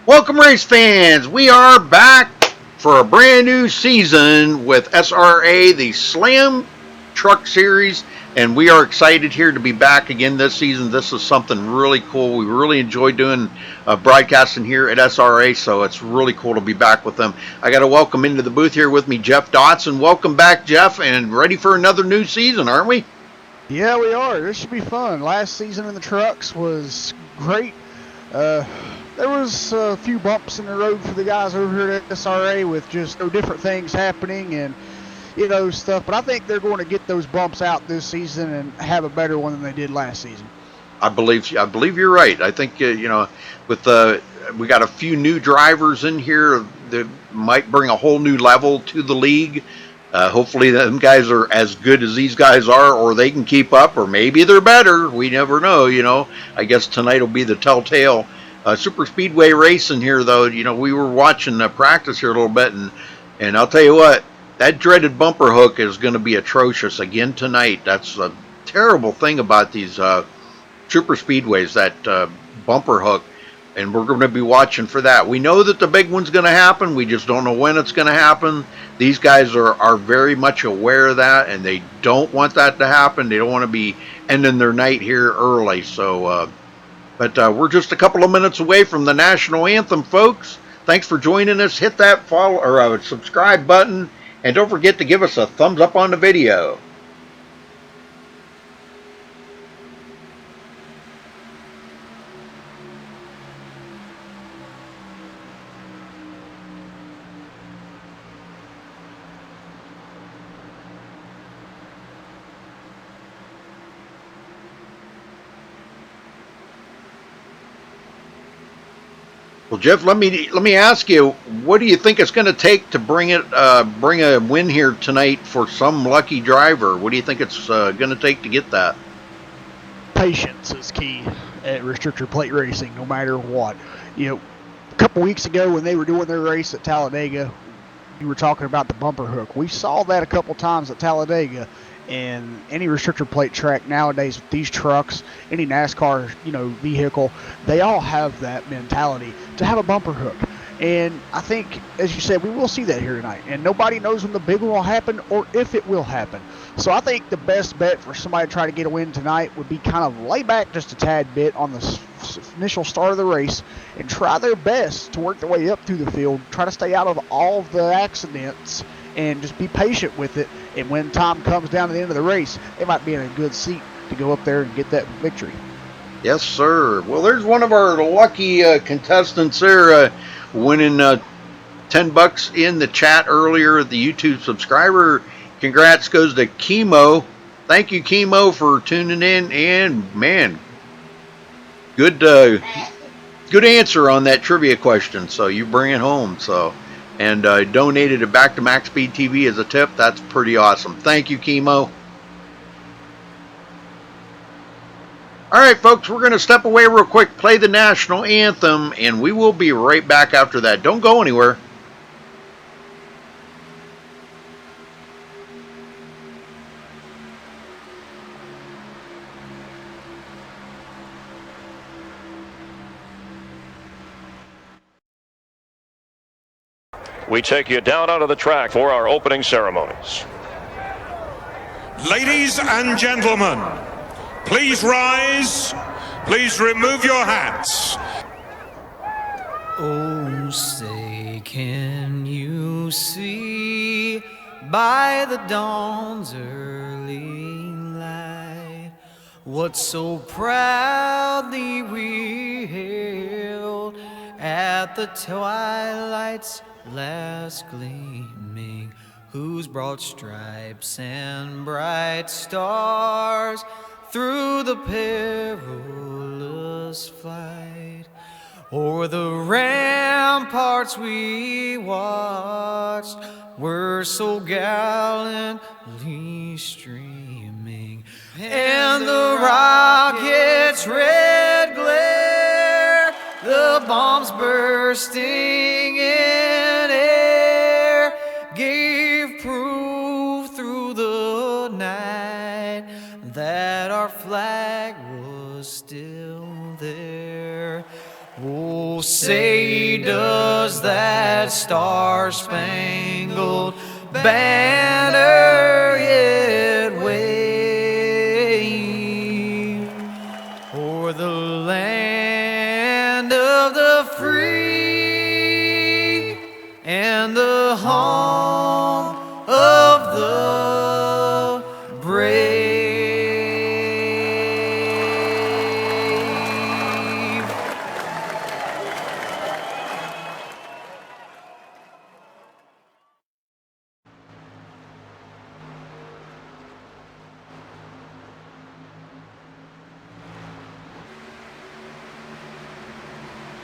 Welcome, race fans. We are back for a brand new season with SRA, the Slam Truck Series, and we are excited here to be back again this season. This is something really cool. We really enjoy doing broadcasting here at SRA, so it's really cool to be back with them. I got to welcome into the booth here with me Jeff Dotson. Welcome back, Jeff, and ready for another new season, aren't we? Yeah, we are. This should be fun. Last season in the trucks was great. There was a few bumps in the road for the guys over here at SRA with just different things happening and stuff. But I think they're going to get those bumps out this season and have a better one than they did last season. I believe you're right. I think with we got a few new drivers in here that might bring a whole new level to the league. Hopefully, them guys are as good as these guys are, or they can keep up, or maybe they're better. We never know. I guess tonight will be the telltale. Super Speedway racing here, though. We were watching practice here a little bit, and I'll tell you what, that dreaded bumper hook is going to be atrocious again tonight. That's a terrible thing about these super speedways, that bumper hook, and we're going to be watching for that. We know that the big one's going to happen. We just don't know when it's going to happen. These guys are very much aware of that, and they don't want that to happen. They don't want to be ending their night here early. So, but we're just a couple of minutes away from the national anthem, folks. Thanks for joining us. Hit that follow or subscribe button, and don't forget to give us a thumbs up on the video. Well, Jeff, let me ask you, what do you think it's going to take to bring a win here tonight for some lucky driver? What do you think it's going to take to get that? Patience is key at restrictor plate racing, no matter what. A couple weeks ago when they were doing their race at Talladega, you were talking about the bumper hook. We saw that a couple times at Talladega, and any restrictor plate track nowadays with these trucks, any NASCAR vehicle, they all have that mentality to have a bumper hook. And I think, as you said, we will see that here tonight. And nobody knows when the big one will happen or if it will happen. So I think the best bet for somebody to try to get a win tonight would be kind of lay back just a tad bit on the initial start of the race and try their best to work their way up through the field, try to stay out of all of the accidents, and just be patient with it. And when time comes down to the end of the race, they might be in a good seat to go up there and get that victory. Yes, sir. Well, there's one of our lucky contestants there winning $10 in the chat earlier. The YouTube subscriber, congrats goes to Chemo. Thank you, Chemo, for tuning in. And man, good answer on that trivia question. So you bring it home. So. And donated it back to Maxspeedtv as a tip. That's pretty awesome. Thank you, Chemo. All right, folks, we're going to step away real quick, play the national anthem, and we will be right back after that. Don't go anywhere. We take you down onto the track for our opening ceremonies. Ladies and gentlemen, please rise. Please remove your hats. Oh, say, can you see by the dawn's early light what so proudly we hailed at the twilight's last gleaming, whose broad stripes and bright stars through the perilous flight o'er the ramparts we watched were so gallantly streaming, and the rocket's red glare, the bombs bursting in air, gave proof through the night our flag was still there. Oh, say does that star-spangled banner yet wave o'er the land of the free and the home of the brave.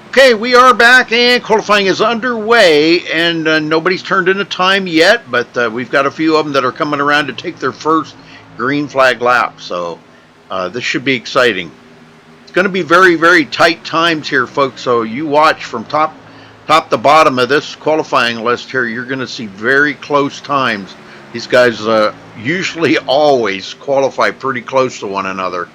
Okay, we are back and qualifying is underway, and nobody's turned in a time yet, but we've got a few of them that are coming around to take their first green flag lap, so this should be exciting. It's going to be very, very tight times here, folks, so you watch from top to bottom of this qualifying list here. You're going to see very close times. These guys usually always qualify pretty close to one another.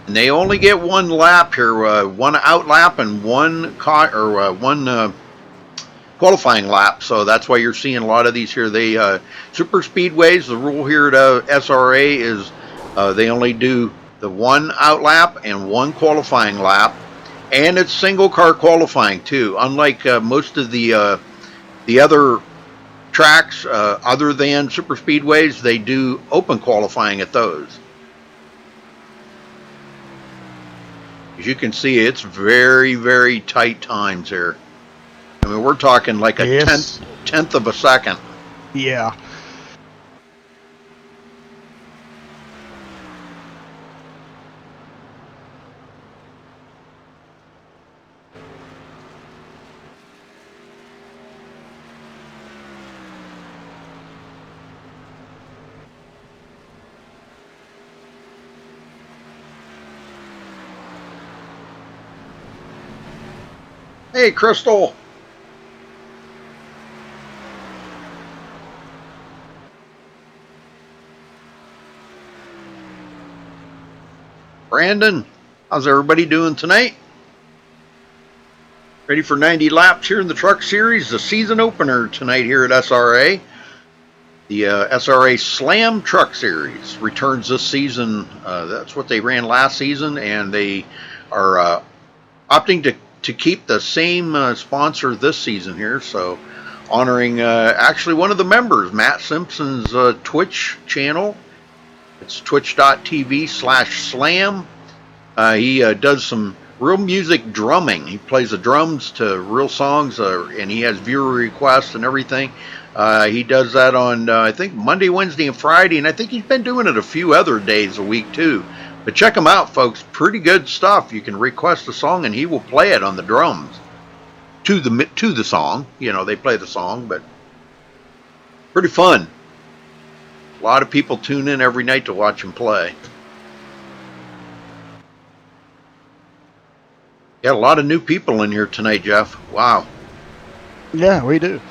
And they only get one lap here, one out lap and one qualifying lap. So that's why you're seeing a lot of these here. They super speedways. The rule here at SRA is they only do the one out lap and one qualifying lap, and it's single car qualifying too. Unlike most of the other tracks, other than super speedways, they do open qualifying at those. As you can see, it's very, very tight times here. I mean, we're talking like a tenth of a second. Yeah. Hey, Crystal. Brandon, how's everybody doing tonight? Ready for 90 laps here in the Truck Series, the season opener tonight here at SRA. The SRA Slam Truck Series returns this season. That's what they ran last season, and they are opting to keep the same sponsor this season here, so honoring actually one of the members, Matt Simpson's Twitch channel. It's twitch.tv/slam. He does some real music drumming. He plays the drums to real songs, and he has viewer requests and everything. He does that on I think Monday, Wednesday, and Friday, and I think he's been doing it a few other days a week too. But check him out, folks. Pretty good stuff. You can request a song, and he will play it on the drums to the song. You know, they play the song, but pretty fun. A lot of people tune in every night to watch him play. Got a lot of new people in here tonight, Jeff. Wow. Yeah, we do.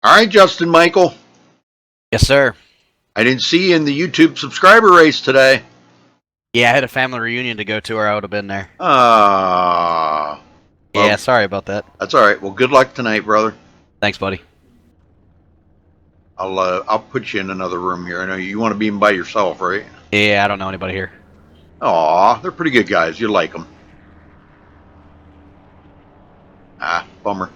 All right, Justin Michael. Yes, sir. I didn't see you in the YouTube subscriber race today. Yeah, I had a family reunion to go to, or I would have been there. Well, Yeah, sorry about that. That's all right. Well, good luck tonight, brother. Thanks, buddy. I'll put you in another room here. I know you want to be by yourself, right? Yeah, I don't know anybody here. Aw, they're pretty good guys. You like them. Bummer.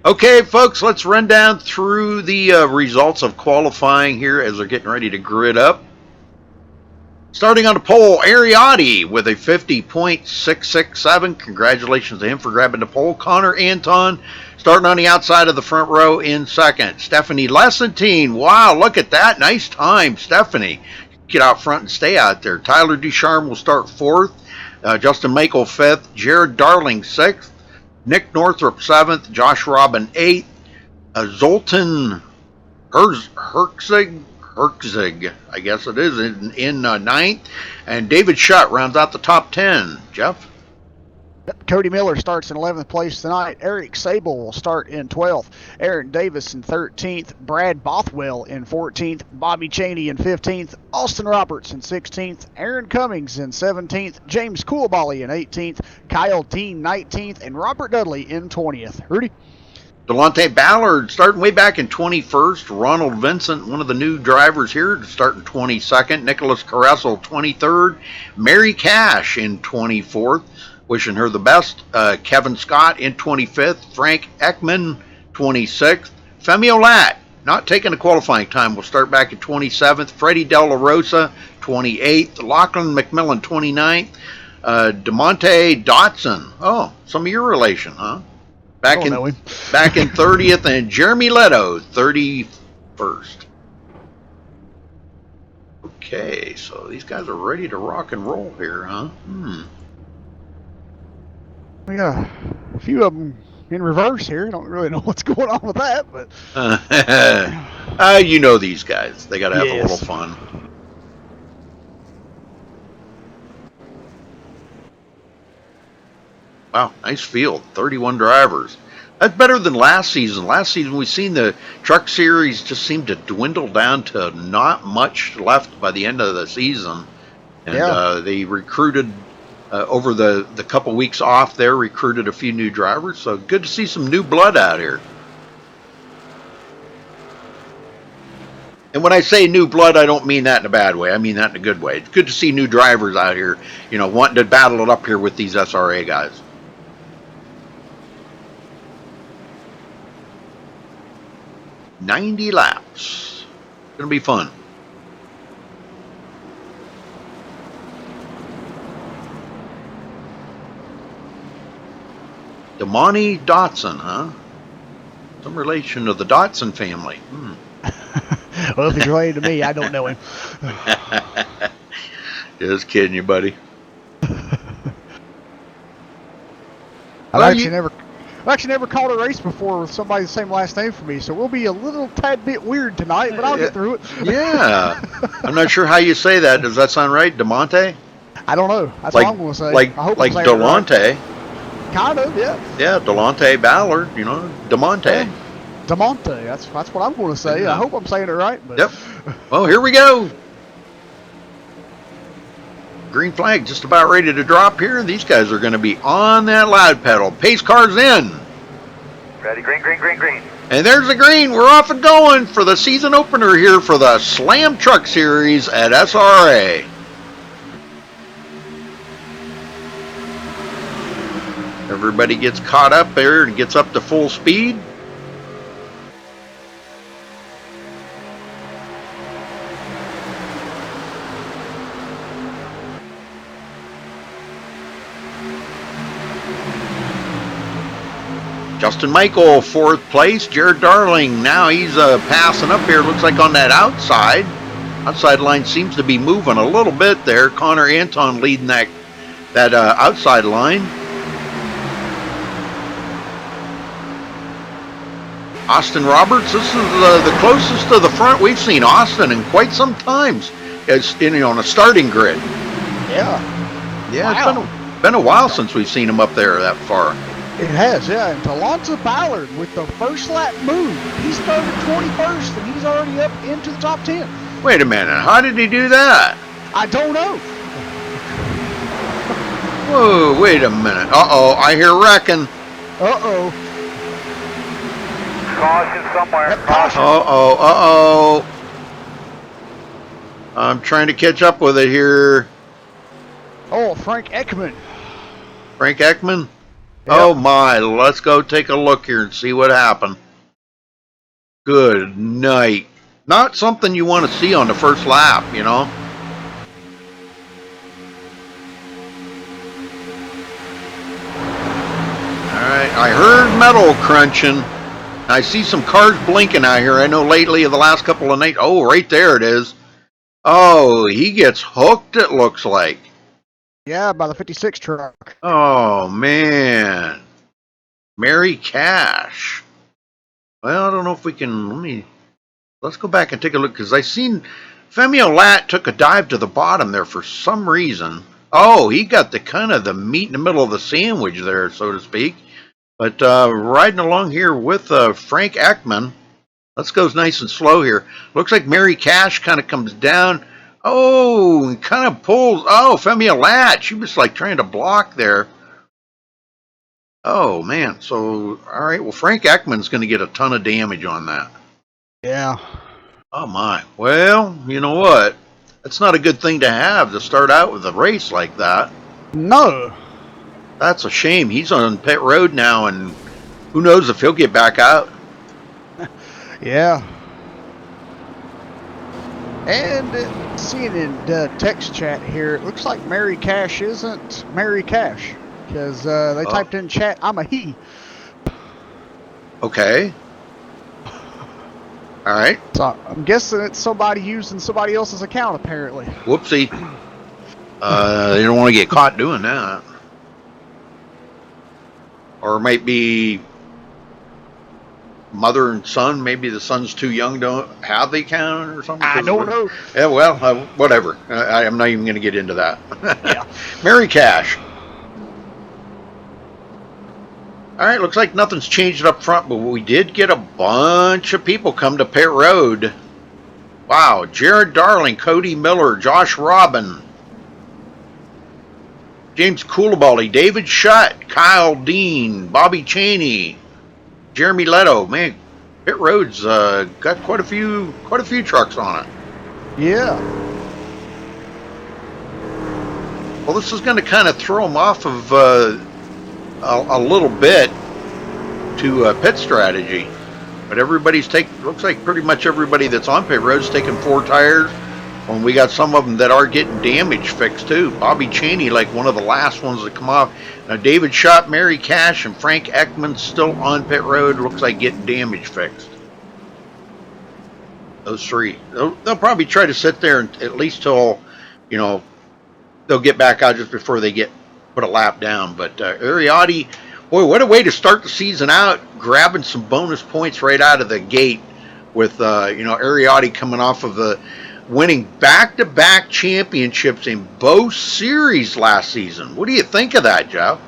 Okay, folks, let's run down through the results of qualifying here as they're getting ready to grid up. Starting on the pole, Ariati with a 50.667. Congratulations to him for grabbing the pole. Connor Anton starting on the outside of the front row in second. Stephanie Lessentine. Wow, look at that. Nice time, Stephanie. Get out front and stay out there. Tyler Ducharme will start fourth. Justin Michael fifth. Jared Darling sixth. Nick Northrup seventh. Josh Robin eighth. Zoltan Herczig, I guess it is, in ninth. And David Shutt rounds out the top 10. Jeff? Cody Miller starts in 11th place tonight. Eric Sable will start in 12th. Aaron Davis in 13th. Brad Bothwell in 14th. Bobby Cheney in 15th. Austin Roberts in 16th. Aaron Cummings in 17th. James Coolbally in 18th. Kyle Dean 19th. And Robert Dudley in 20th. Rudy? Delonte Ballard starting way back in 21st. Ronald Vincent, one of the new drivers here, starting 22nd. Nicholas Caressel, 23rd. Mary Cash in 24th. Wishing her the best. Kevin Scott in 25th. Frank Ekman, 26th. Femi Olat, not taking the qualifying time, will start back at 27th. Freddie De La Rosa, 28th. Lachlan McMillan, 29th. DeMonte Dotson. Oh, some of your relation, huh? Back in 30th, and Jeremy Leto, 31st. Okay, so these guys are ready to rock and roll here, huh? We got a few of them in reverse here. Don't really know what's going on with that, but you know these guys. They got to have a little fun. Wow, nice field. 31 drivers. That's better than last season. Last season, we've seen the truck series just seem to dwindle down to not much left by the end of the season. And they recruited, over the couple weeks off there, recruited a few new drivers. So good to see some new blood out here. And when I say new blood, I don't mean that in a bad way. I mean that in a good way. It's good to see new drivers out here, you know, wanting to battle it up here with these SRA guys. $90 laps. It's going to be fun. Damani Dotson, huh? Some relation to the Dotson family. Well, if he's related to me, I don't know him. Just kidding you, buddy. I've actually never called a race before with somebody the same last name for me, so we'll be a little tad bit weird tonight, but I'll get through it. Yeah. I'm not sure how you say that. Does that sound right? DeMonte? I don't know. That's what I'm going to say. Like Delonte. Right. Kind of, yeah. Yeah, Delonte Ballard, you know, DeMonte. Yeah. DeMonte, that's what I'm going to say. Yeah. I hope I'm saying it right. But. Yep. Well, here we go. Green flag just about ready to drop here. These guys are going to be on that loud pedal. Pace car's in. Ready, green, green, green, green. And there's the green. We're off and going for the season opener here for the Slam Truck Series at SRA. Everybody gets caught up there and gets up to full speed. Justin Michael, 4th place. Jared Darling, now he's passing up here. Looks like on that outside. Outside line seems to be moving a little bit there. Connor Anton leading that outside line. Austin Roberts, this is the closest to the front we've seen Austin in quite some times. It's on a starting grid. Yeah. Yeah, wow. It's been a while since we've seen him up there that far. It has, yeah. And Delonte Ballard with the first lap move. He started 21st and he's already up into the top 10. Wait a minute. How did he do that? I don't know. Whoa, wait a minute. Uh-oh, I hear wrecking. Uh-oh. Caution somewhere. Caution. Uh-oh. I'm trying to catch up with it here. Oh, Frank Ekman. Frank Ekman? Yep. Oh my, let's go take a look here and see what happened. Good night. Not something you want to see on the first lap, you know. I heard metal crunching. I see some cars blinking out here. I know lately, the last couple of nights. Oh, right there it is. Oh, he gets hooked, it looks like. Yeah, by the 56 truck. Oh, man. Mary Cash. Well, I don't know if we can. Let's go back and take a look, because I seen Femio Lat took a dive to the bottom there for some reason. Oh, he got the kind of the meat in the middle of the sandwich there, so to speak. But riding along here with Frank Ekman. Let's go nice and slow here. Looks like Mary Cash kind of comes down. Oh, and kind of pulls. Oh, Femia Lat. She was like trying to block there. Oh, man. So, all right. Well, Frank Ekman's going to get a ton of damage on that. Yeah. Oh, my. Well, you know what? That's not a good thing to have to start out with a race like that. No. That's a shame. He's on pit road now, and who knows if he'll get back out. Yeah. And seeing in the text chat here, it looks like Mary Cash isn't Mary Cash, because they typed in chat, I'm a he. Okay. All right. So I'm guessing it's somebody using somebody else's account, apparently. Whoopsie. They don't want to get caught doing that. Or it might be mother and son. Maybe the son's too young to have the account or something. I don't know. Yeah, well, whatever. I'm not even going to get into that. Yeah. Mary Cash. All right, looks like nothing's changed up front, but we did get a bunch of people come to pit road. Wow, Jared Darling, Cody Miller, Josh Robin, James Coulibaly, David Shutt, Kyle Dean, Bobby Cheney, Jeremy Leto. Man, pit road's got quite a few trucks on it. Yeah. Well, this is going to kind of throw them off of a little bit to pit strategy, but everybody's looks like pretty much everybody that's on pit road's taking 4 tires. When we got some of them that are getting damage fixed too. Bobby Cheney, like one of the last ones to come off. Now David Schott, Mary Cash, and Frank Ekman still on pit road. Looks like getting damage fixed. Those 3. They'll probably try to sit there and at least till, you know, they'll get back out just before they put a lap down. But Ariotti, boy, what a way to start the season out, grabbing some bonus points right out of the gate with Ariotti coming off of the winning back-to-back championships in both series last season. What do you think of that, Jeff?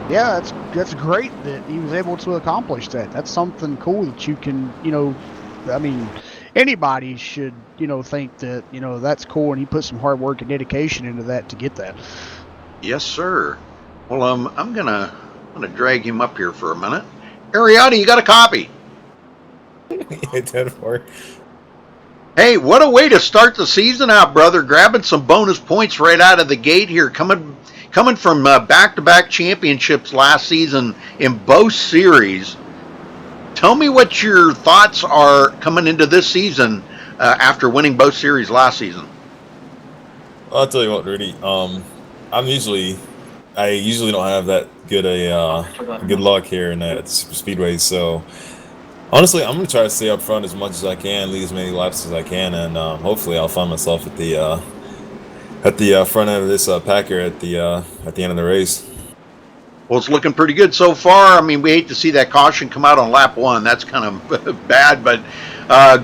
Yeah, that's great that he was able to accomplish that. That's something cool that you can, I mean, anybody should, think that, that's cool, and he put some hard work and dedication into that to get that. Yes, sir. Well, I'm gonna drag him up here for a minute. Ariotti, you got a copy? It did work. Hey, what a way to start the season out, brother. Grabbing some bonus points right out of the gate here. Coming from back-to-back championships last season in both series. Tell me what your thoughts are coming into this season after winning both series last season. Well, I'll tell you what, Rudy. I usually don't have that good good luck here in super speedway, so honestly, I'm gonna try to stay up front as much as I can, lead as many laps as I can, and hopefully I'll find myself at the front end of this pack here at the end of the race. Well, it's looking pretty good so far. I mean, we hate to see that caution come out on lap 1. That's kind of bad, but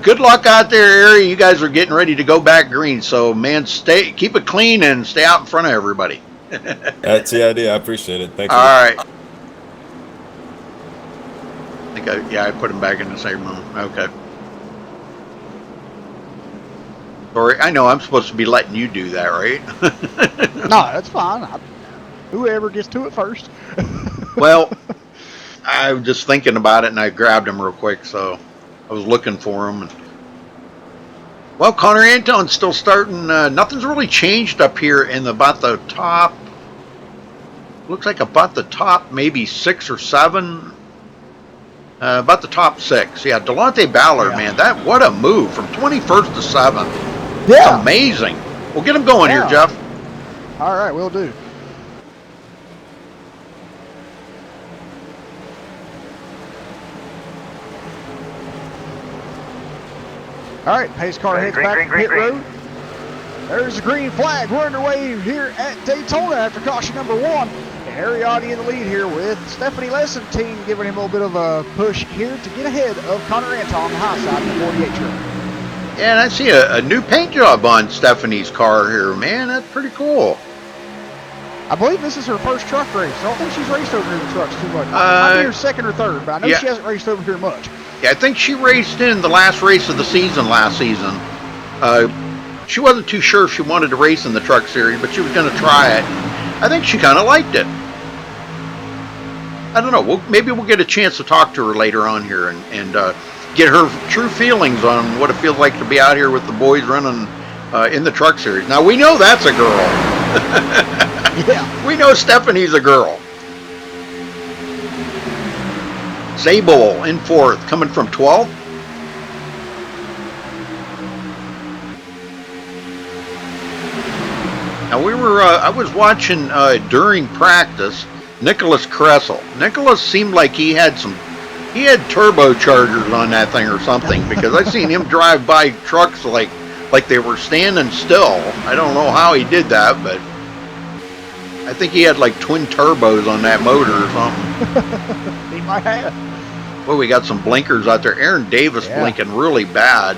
good luck out there, Ari. You guys are getting ready to go back green, so man, keep it clean and stay out in front of everybody. That's the idea. I appreciate it. Thank you. All right. I put him back in the same room. Okay. Sorry, I know I'm supposed to be letting you do that, right? No, that's fine. Whoever gets to it first. Well, I was just thinking about it, and I grabbed him real quick, so I was looking for him. Well, Connor Anton's still starting. Nothing's really changed up here in about the top. Looks like about the top maybe 6 or 7. About the top 6. Yeah, Delonte Ballard, man, what a move from 21st to 7th. Yeah. That's amazing. We'll get him going here, Jeff. All right, we'll do. All right, pace car heads back to pit road. There's the green flag. We're underway here at Daytona after caution number 1. Ariati in the lead here with Stephanie Lessentine giving him a little bit of a push here to get ahead of Connor Anton on the high side of the 48 truck. Yeah, and I see a new paint job on Stephanie's car here, man. That's pretty cool. I believe this is her first truck race. I don't think she's raced over here in the trucks too much. Might be her second or third, but I know she hasn't raced over here much. Yeah, I think she raced in the last race of the season last season. She wasn't too sure if she wanted to race in the truck series, but she was going to try it. I think she kind of liked it. I don't know. Maybe we'll get a chance to talk to her later on here and get her true feelings on what it feels like to be out here with the boys running in the truck series. Now, we know that's a girl. Yeah. We know Stephanie's a girl. Zabel in 4th, coming from 12th. Now I was watching during practice Nicholas Kressel. Nicholas seemed like he had turbochargers on that thing or something, because I seen him drive by trucks like they were standing still. I don't know how he did that, but I think he had like twin turbos on that motor or something. He might have. Well, we got some blinkers out there. Aaron Davis blinking really bad.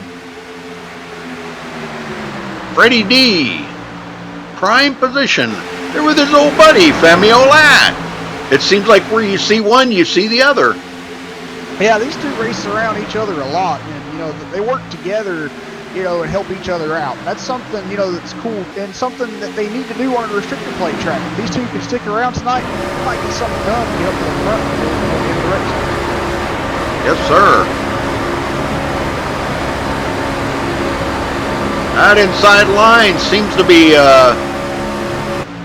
Freddie D. Prime position. There with his old buddy, Femi Olat. It seems like where you see one, you see the other. Yeah, these two race around each other a lot, and they work together, and help each other out. That's something, that's cool, and something that they need to do on a restrictor plate track. If these two can stick around tonight, they might get something done to get up to the front in the race. Yes, sir. That inside line seems to be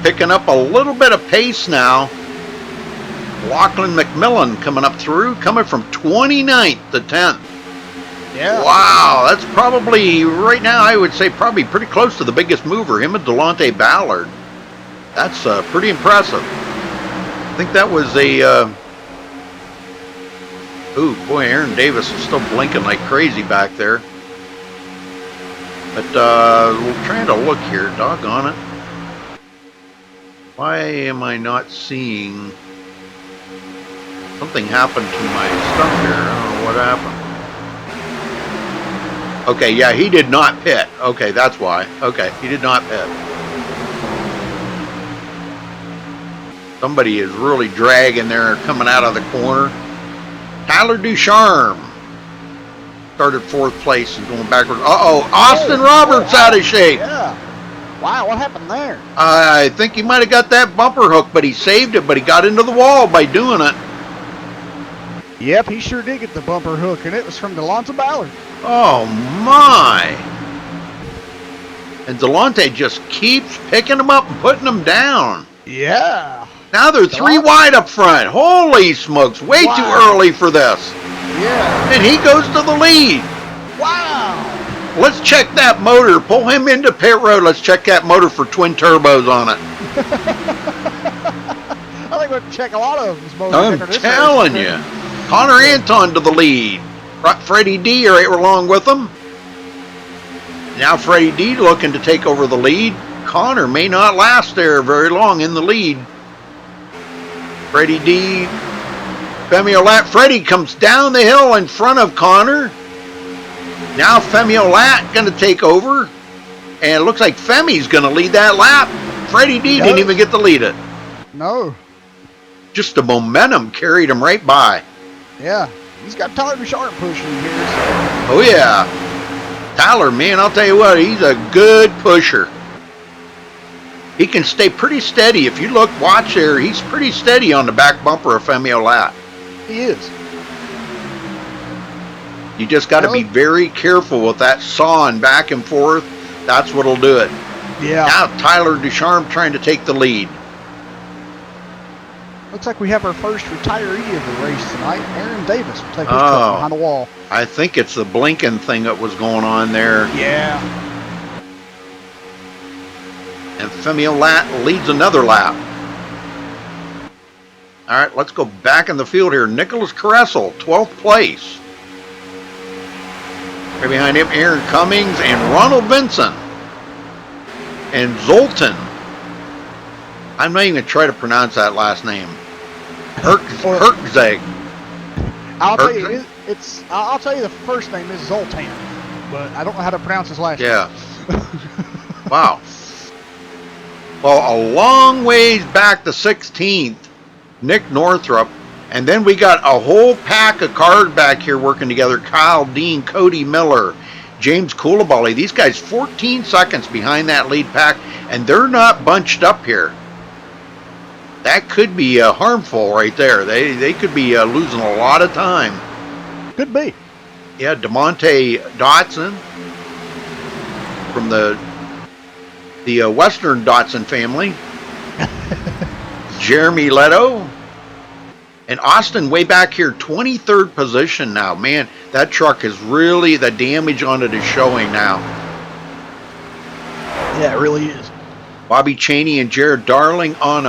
picking up a little bit of pace now. Lachlan McMillan coming up through, coming from 29th to 10th. Yeah. Wow, that's probably, right now, I would say probably pretty close to the biggest mover, him and Delonte Ballard. That's pretty impressive. I think that was ooh, boy, Aaron Davis is still blinking like crazy back there. But we're trying to look here, doggone it. Why am I not seeing... Something happened to my stuff here. I don't know what happened. Okay, yeah, he did not pit. Okay, that's why. Okay, he did not pit. Somebody is really dragging there, coming out of the corner. Tyler Ducharme started 4th place and going backwards. Uh-oh, Austin Roberts out of shape. Yeah. Wow, what happened there? I think he might have got that bumper hook, but he saved it, but he got into the wall by doing it. Yep, he sure did get the bumper hook, and it was from Delonte Ballard. Oh, my. And Delonte just keeps picking them up and putting them down. Yeah. Now they're 3 wide up front. Holy smokes, way too early for this. Yeah. And he goes to the lead. Wow. Let's check that motor. Pull him into pit road. Let's check that motor for twin turbos on it. I think we'll check a lot of them. I'm telling you. Connor Anton to the lead. Freddie D right along with him. Now Freddie D looking to take over the lead. Connor may not last there very long in the lead. Freddie D, Femi Olat. Freddie comes down the hill in front of Connor. Now Femi Olat going to take over. And it looks like Femi's going to lead that lap. Freddie D didn't even get to lead it. No. Just the momentum carried him right by. Yeah. He's got Tyler Ducharme pushing here. So. Oh, yeah. Tyler, man, I'll tell you what, he's a good pusher. He can stay pretty steady. If you look, watch there, he's pretty steady on the back bumper of Femi Olat. He is. You just got to be very careful with that sawing back and forth. That's what'll do it. Yeah. Now Tyler Ducharme trying to take the lead. Looks like we have our first retiree of the race tonight. Aaron Davis will take his place behind the wall. I think it's the blinking thing that was going on there. Yeah. And Femi Olat leads another lap. All right, let's go back in the field here. Nicholas Kressel, 12th place. Right behind him, Aaron Cummings and Ronald Vincent. And Zoltan. I'm not even going to try to pronounce that last name. Herkzeg. I'll tell you, I'll tell you the first name is Zoltan, but I don't know how to pronounce his last name. Wow. Well, a long ways back to 16th, Nick Northrup, and then we got a whole pack of cars back here working together. Kyle Dean, Cody Miller, James Coulibaly. These guys 14 seconds behind that lead pack, and they're not bunched up here. That could be harmful right there. They could be losing a lot of time. Could be. Yeah, DeMonte Dotson from the Western Dotson family. Jeremy Leto. And Austin way back here, 23rd position now. Man, that truck is really, the damage on it is showing now. Yeah, it really is. Bobby Cheney and Jared Darling on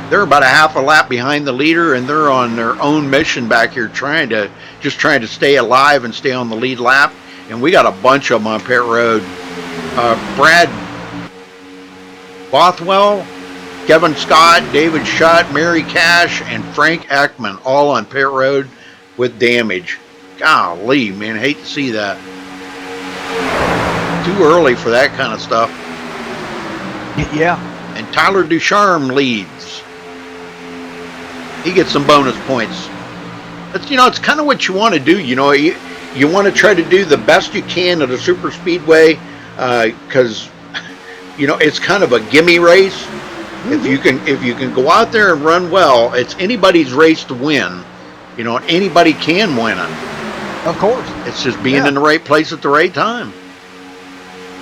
they're about a half a lap behind the leader, and they're on their own mission back here trying to stay alive and stay on the lead lap. And we got a bunch of them on pit road. Brad Bothwell, Kevin Scott, David Schutt, Mary Cash, and Frank Ekman all on pit road with damage. Golly, man, hate to see that. Too early for that kind of stuff. Yeah. And Tyler Ducharme leads. He gets some bonus points. But, it's kind of what you want to do. You want to try to do the best you can at a super speedway because, it's kind of a gimme race. Mm-hmm. If you can go out there and run well, it's anybody's race to win. Anybody can win it. Of course. It's just being in the right place at the right time.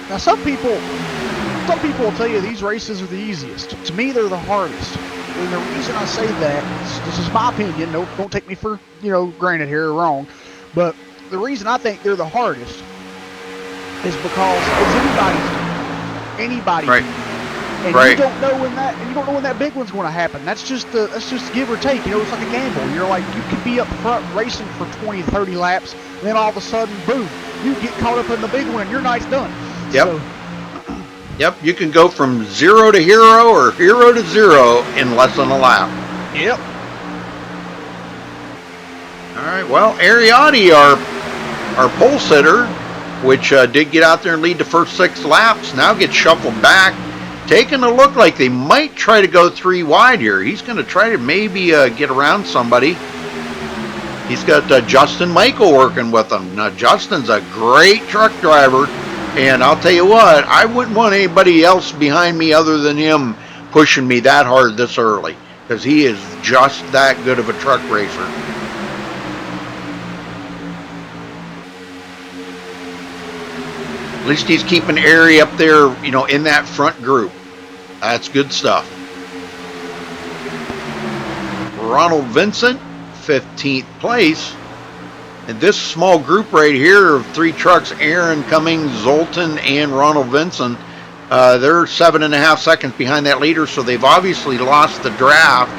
Now, some people will tell you these races are the easiest. To me, they're the hardest. And the reason I say that, this is my opinion, don't take me for, granted here or wrong, but the reason I think they're the hardest is because it's anybody's right. And right. you don't know when that big one's going to happen. That's just give or take. It's like a gamble. You're like, you could be up front racing for 20, 30 laps, and then all of a sudden, boom, you get caught up in the big one, and your night's done. Yep. So, yep, you can go from 0 to hero or 0 to 0 in less than a lap. Yep. All right, well, Ariotti, our pole sitter, which did get out there and lead the first 6 laps, now gets shuffled back, taking a look like they might try to go 3 wide here. He's going to try to maybe get around somebody. He's got Justin Michael working with him. Now, Justin's a great truck driver. And I'll tell you what, I wouldn't want anybody else behind me other than him pushing me that hard this early, because he is just that good of a truck racer. At least he's keeping Airy up there, in that front group. That's good stuff. Ronald Vincent, 15th place. And this small group right here of 3 trucks, Aaron Cummings, Zoltan, and Ronald Vincent, they're 7.5 seconds behind that leader, so they've obviously lost the draft.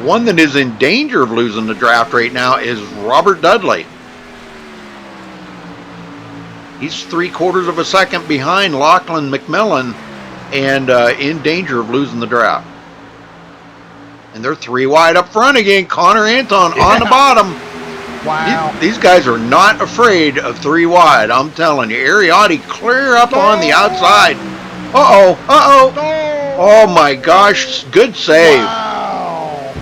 One that is in danger of losing the draft right now is Robert Dudley. He's 3/4 of a second behind Lachlan McMillan and in danger of losing the draft. And they're 3 wide up front again. Connor Anton on the bottom. Wow. These guys are not afraid of 3 wide. I'm telling you. Ariotti clear up on the outside. Uh-oh. Oh, my gosh. Good save. Wow.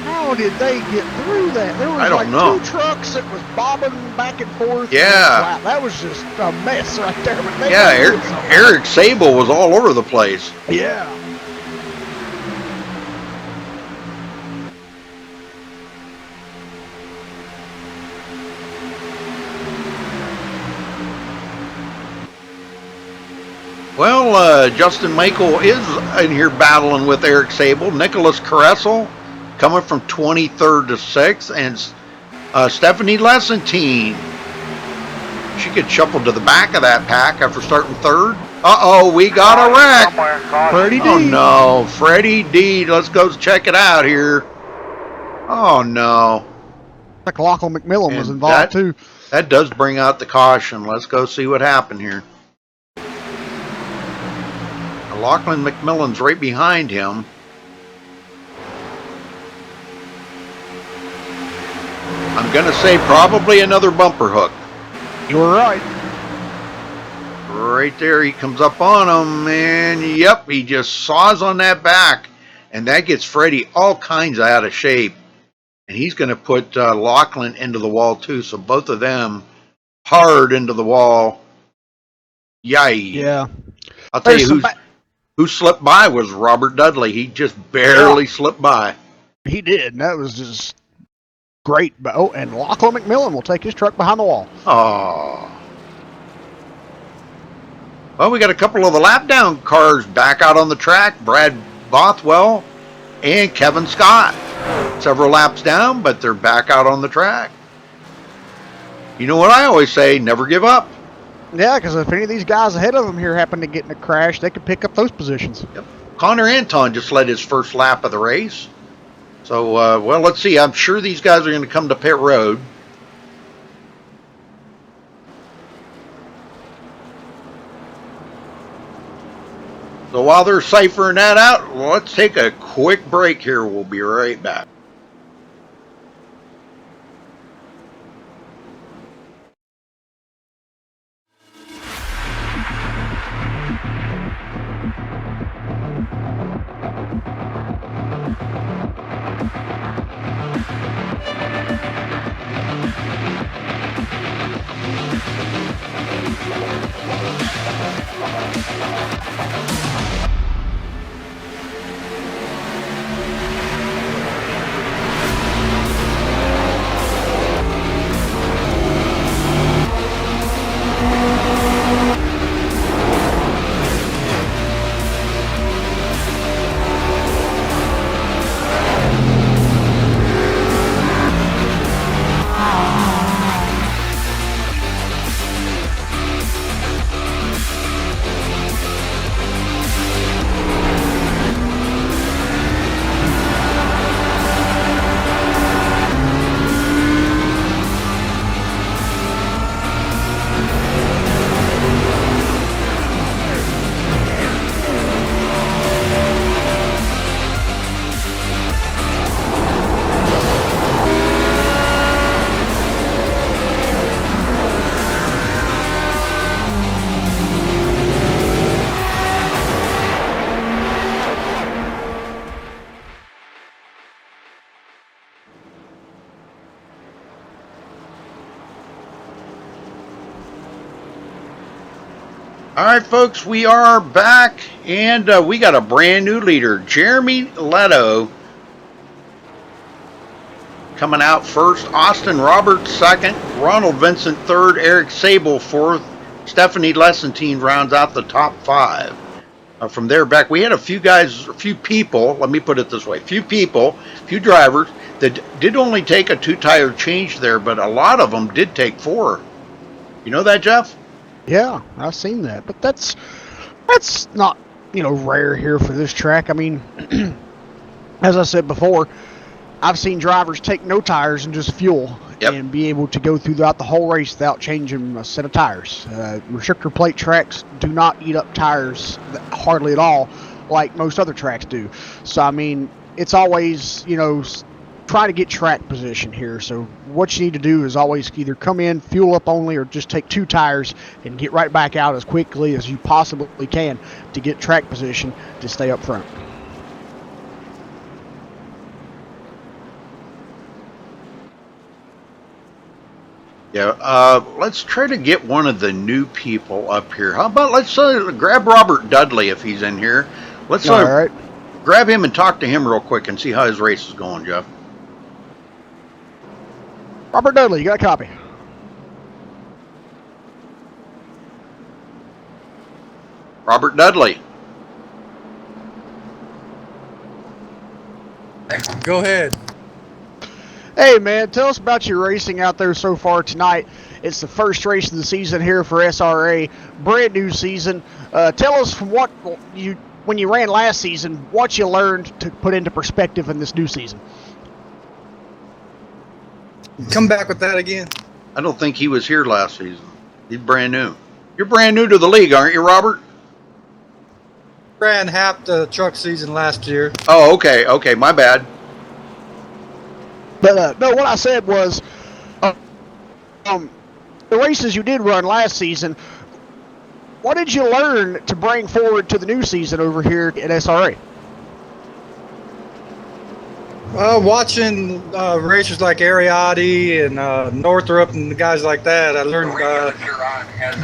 How did they get through that? There was I don't know. 2 trucks that was bobbing back and forth. Yeah. And that was just a mess right there. But Eric Sable was all over the place. Yeah. Well, Justin Michael is in here battling with Eric Sable. Nicholas Caressel coming from 23rd to 6th. And Stephanie Lessentine. She gets shuffled to the back of that pack after starting 3rd. Uh-oh, we got a wreck. Freddie D. Oh, no. Freddie D. Let's go check it out here. Oh, no. Like Lachlan McMillan was involved, too. That does bring out the caution. Let's go see what happened here. Lachlan McMillan's right behind him. I'm going to say probably another bumper hook. You're right. Right there, he comes up on him, and yep, he just saws on that back, and that gets Freddie all kinds of out of shape. And he's going to put Lachlan into the wall too, so both of them hard into the wall. Yay. Yeah. I'll tell you who slipped by was Robert Dudley. He just barely slipped by. He did, and that was just great. Oh, and Lachlan McMillan will take his truck behind the wall. Oh. Well, we got a couple of the lap down cars back out on the track. Brad Bothwell and Kevin Scott. Several laps down, but they're back out on the track. You know what I always say, never give up. Yeah, because if any of these guys ahead of them here happen to get in a crash, they could pick up those positions. Yep. Connor Anton just led his first lap of the race. So, well, let's see. I'm sure these guys are going to come to pit road. So while they're ciphering that out, let's take a quick break here. We'll be right back. All right, folks, we are back, and we got a brand new leader, Jeremy Leto, coming out first. Austin Roberts second, Ronald Vincent third, Eric Sable fourth, Stephanie Lessentine rounds out the top five. From there back, we had a few people, let me put it this way, few drivers that did only take a two-tire change there, but a lot of them did take four. You know that, Jeff? Yeah, I've seen that, but that's not, rare here for this track. I mean, as I said before, I've seen drivers take no tires and just fuel and be able to go throughout the whole race without changing a set of tires. Restrictor plate tracks do not eat up tires hardly at all like most other tracks do. So, I mean, it's always, try to get track position here. So what you need to do is always either come in, fuel up only, or just take two tires and get right back out as quickly as you possibly can to get track position to stay up front. Yeah, let's try to get one of the new people up here. How about let's grab Robert Dudley if he's in here. Let's all right. Grab him and talk to him real quick and see how his race is going, Jeff. Robert Dudley, you got a copy? Robert Dudley. Go ahead. Hey, man, tell us about your racing out there so far tonight. It's the first race of the season here for SRA. Brand new season. Tell us from when you ran last season, what you learned to put into perspective in this new season. Come back with that again. I don't think he was here last season. He's brand new. You're brand new to the league, aren't you, Robert? Ran half the truck season last year. Oh, okay. Okay, my bad. But no, what I said was, the races you did run last season, what did you learn to bring forward to the new season over here at SRA? Watching racers like Ariotti and Northrop and the guys like that, I learned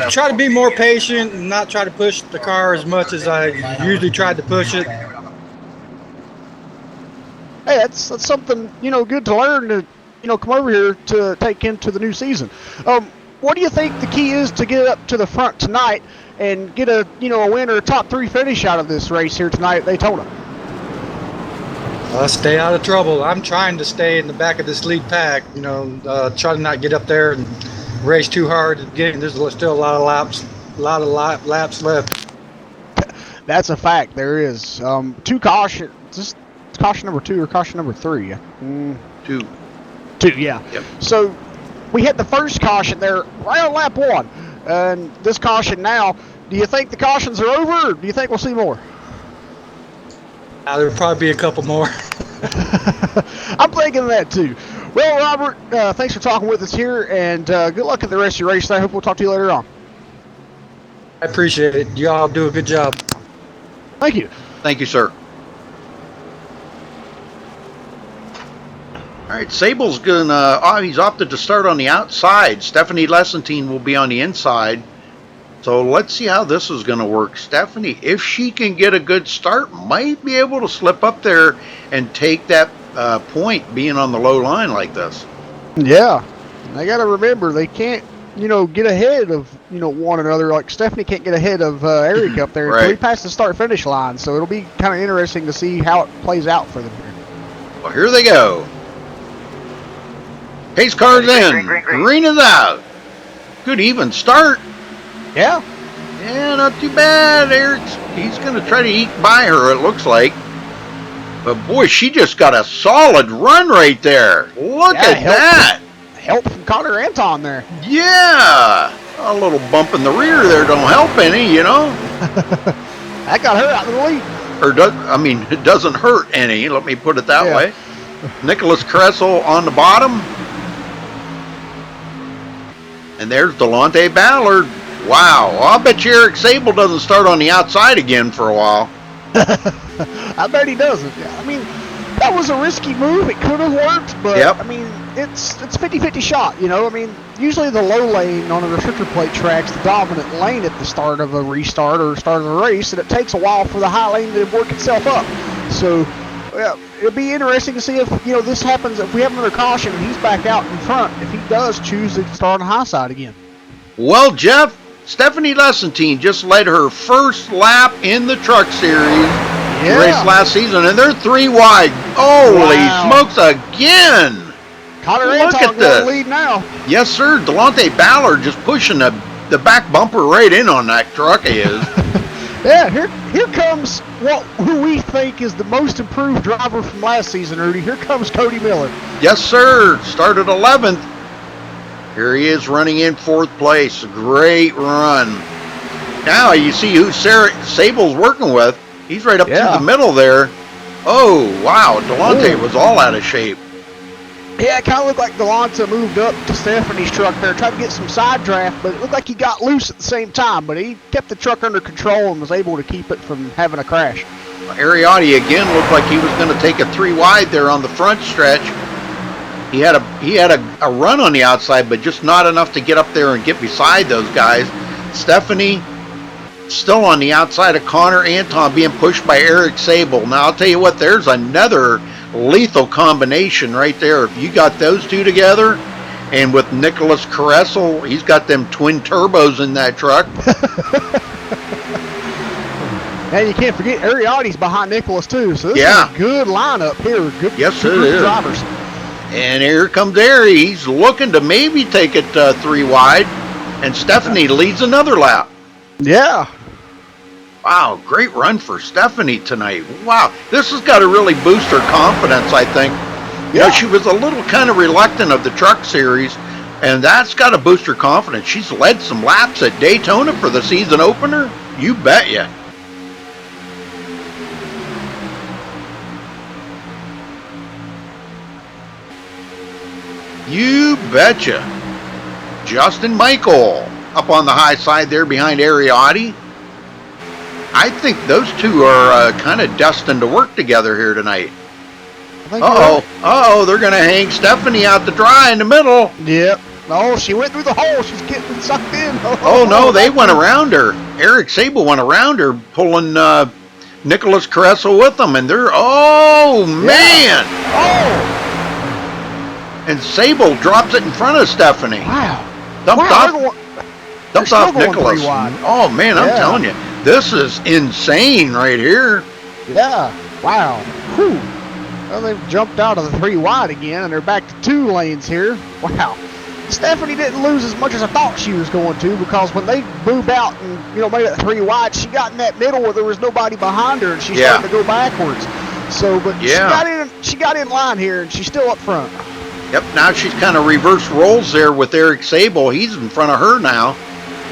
try to be more patient and not try to push the car as much as I usually tried to push it. Hey, that's something, good to learn to, come over here to take into the new season. What do you think the key is to get up to the front tonight and get a win or a top 3 finish out of this race here tonight at Daytona? Stay out of trouble. I'm trying to stay in the back of this lead pack. Try to not get up there and race too hard. Again, there's still a lot of laps left. That's a fact. There is 2 caution. Just caution number 2 or caution number 3. 2. 2, yeah. Yep. So we hit the first caution there right on lap 1, and this caution now. Do you think the cautions are over, or do you think we'll see more? There'll probably be a couple more. I'm thinking that too. Well, Robert, thanks for talking with us here, and good luck at the rest of your race. I hope we'll talk to you later on. I appreciate it. Y'all do a good job. Thank you. Thank you, sir. All right, Sable's he's opted to start on the outside. Stephanie Lessentine will be on the inside. So let's see how this is going to work. Stephanie, if she can get a good start, might be able to slip up there and take that point being on the low line like this. Yeah. They got to remember, they can't, get ahead of, one another. Like Stephanie can't get ahead of Eric up there until he passes the start-finish line. So it'll be kind of interesting to see how it plays out for them here. Well, here they go. Pace car's in. Green is out. Good even start. Yeah. Yeah, not too bad. He's going to try to eke by her, it looks like. But boy, she just got a solid run right there. Look at that. Help from Connor Anton there. Yeah. A little bump in the rear there don't help any, That got her out of the lead. It doesn't hurt any, let me put it that Yeah. way. Nicholas Kressel on the bottom. And there's Delonte Ballard. Wow, well, I'll bet you Eric Sable doesn't start on the outside again for a while. I bet he doesn't. I mean, that was a risky move. It could have worked, but Yep. It's 50-50 shot, usually the low lane on a restrictor plate track's the dominant lane at the start of a restart or start of a race, and it takes a while for the high lane to work itself up. So, yeah, it'll be interesting to see if, this happens, if we have another caution and he's back out in front, if he does choose to start on the high side again. Well, Jeff, Stephanie Lessentine just led her first lap in the Truck Series race last season, and they're 3 wide. Holy smokes again! Connor Look Anton at this. going to lead now. Yes, sir. Delonte Ballard just pushing the back bumper right in on that truck. He is. Yeah, here comes who we think is the most improved driver from last season, Rudy. Here comes Cody Miller. Yes, sir. Started 11th. Here he is running in 4th place. Great run. Now you see who Sable's working with. He's right up through the middle there. Oh, wow. Delonte was all out of shape. Yeah, it kind of looked like Delonte moved up to Stephanie's truck there, tried to get some side draft, but it looked like he got loose at the same time. But he kept the truck under control and was able to keep it from having a crash. Ariotti again looked like he was going to take a 3 wide there on the front stretch. He had a run on the outside, but just not enough to get up there and get beside those guys. Stephanie still on the outside of Connor Anton, being pushed by Eric Sable. Now I'll tell you what, there's another lethal combination right there. If you got those two together, and with Nicholas Kressel, he's got them twin turbos in that truck. And you can't forget Ariotti's behind Nicholas too, so this is a good lineup here. Good, yes, it is. Drivers. And here comes Ari. He's looking to maybe take it 3 wide, and Stephanie leads another lap. Yeah. Wow, great run for Stephanie tonight. Wow, this has got to really boost her confidence, I think. You know, she was a little kind of reluctant of the Truck Series. And that's got to boost her confidence. She's led some laps at Daytona for the season opener. You bet ya. You betcha. Justin Michael up on the high side there behind Ariotti. I think those two are kind of destined to work together here tonight. Uh-oh, they're going to hang Stephanie out to dry in the middle. Yep. Oh, she went through the hole. She's getting sucked in. Oh, no, they went around her. Eric Sable went around her, pulling Nicholas Caressa with them, and they're, oh, man. Oh. And Sable drops it in front of Stephanie. Wow. Dumped off Nicholas. Oh, man, I'm Yeah. telling you, this is insane right here. Yeah. Wow. Whew. Well, they've jumped out of the 3 wide again, and they're back to 2 lanes here. Wow. Stephanie didn't lose as much as I thought she was going to, because when they moved out and made it 3 wide, she got in that middle where there was nobody behind her, and she started to go backwards. So, but she got in line here, and she's still up front. Yep, now she's kind of reverse roles there with Eric Sable. He's in front of her now.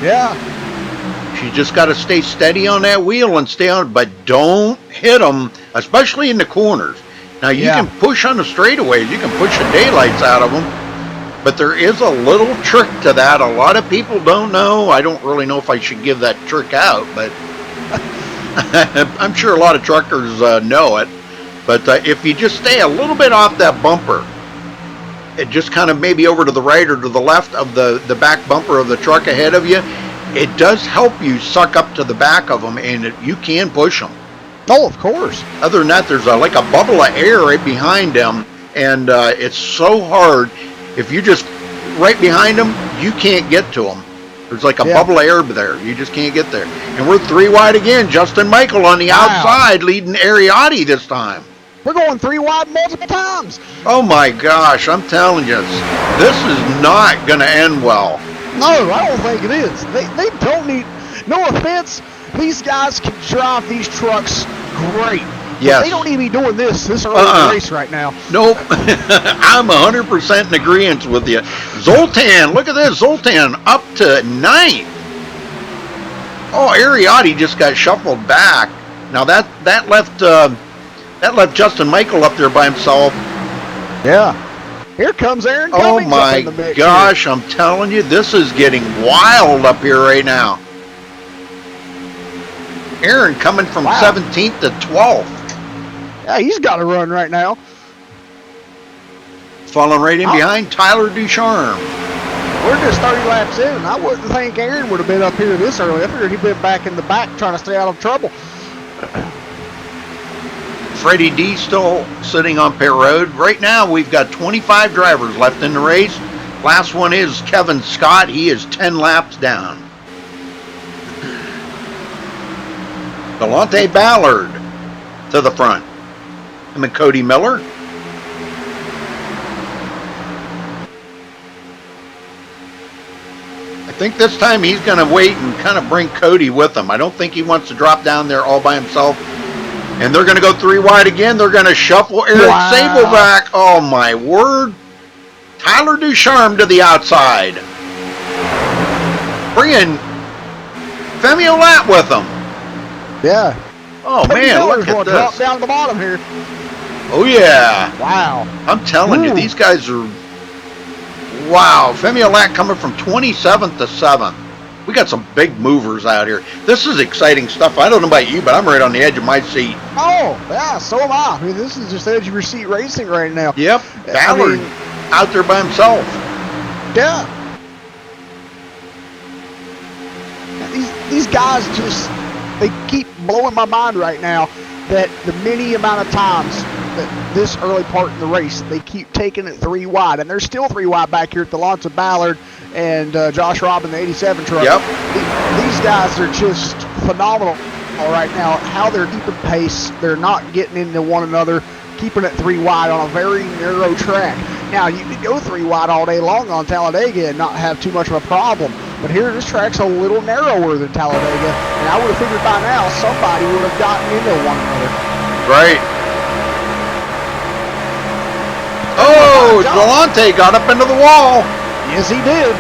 Yeah. She just got to stay steady on that wheel and stay on, but don't hit them, especially in the corners. Now, you can push on the straightaways. You can push the daylights out of them. But there is a little trick to that. A lot of people don't know. I don't really know if I should give that trick out, but I'm sure a lot of truckers know it. But if you just stay a little bit off that bumper, it just kind of maybe over to the right or to the left of the back bumper of the truck ahead of you, it does help you suck up to the back of them, and you can push them. Oh, of course. Other than that, there's like a bubble of air right behind them, and it's so hard. If you just right behind them, you can't get to them. There's like a bubble of air there. You just can't get there. And we're 3 wide again. Justin Michael on the outside leading Ariotti this time. We're going 3 wide multiple times. Oh my gosh, I'm telling you, this is not going to end well. No, I don't think it is. They don't need, no offense, these guys can drive these trucks great. Yes. They don't need to be doing this early in the race right now. Nope. I'm 100% in agreement with you. Zoltan, look at this. Zoltan up to 9th. Oh, Ariotti just got shuffled back. Now that left Justin Michael up there by himself. Yeah. Here comes Aaron Cummings. Oh my gosh, I'm telling you, this is getting wild up here right now. Aaron coming from 17th to 12th. Yeah, he's got to run right now. Falling right in behind Tyler Ducharme. We're just 30 laps in, and I wouldn't think Aaron would have been up here this early. I figured he'd been back in the back trying to stay out of trouble. Freddie D still sitting on pit road. Right now, we've got 25 drivers left in the race. Last one is Kevin Scott. He is 10 laps down. Delonte Ballard to the front. Him and Cody Miller. I think this time he's going to wait and kind of bring Cody with him. I don't think he wants to drop down there all by himself. And they're going to go 3 wide again. They're going to shuffle Eric Sable back. Oh, my word. Tyler Ducharme to the outside. Bringing Femi Olat with him. Yeah. Oh, man, look at this. Drop down to the bottom here. Oh, yeah. Wow. I'm telling you, these guys are... Wow. Femi Olat coming from 27th to 7th. We got some big movers out here. This is exciting stuff. I don't know about you, but I'm right on the edge of my seat. Oh, yeah, so am I. I mean, this is just edge of your seat racing right now. Yep. Ballard out there by himself. Yeah. These guys just, they keep blowing my mind right now that the many amount of times that this early part in the race, they keep taking it 3 wide. And there's still 3 wide back here at the Lance of Ballard and Josh Robin, the 87 truck. Yep. These guys are just phenomenal right now. How they're keeping pace. They're not getting into one another, keeping it 3 wide on a very narrow track. Now, you could go 3 wide all day long on Talladega and not have too much of a problem. But here, this track's a little narrower than Talladega. And I would have figured by now somebody would have gotten into one another. Right. Oh, Delonte got up into the wall. Yes, he did.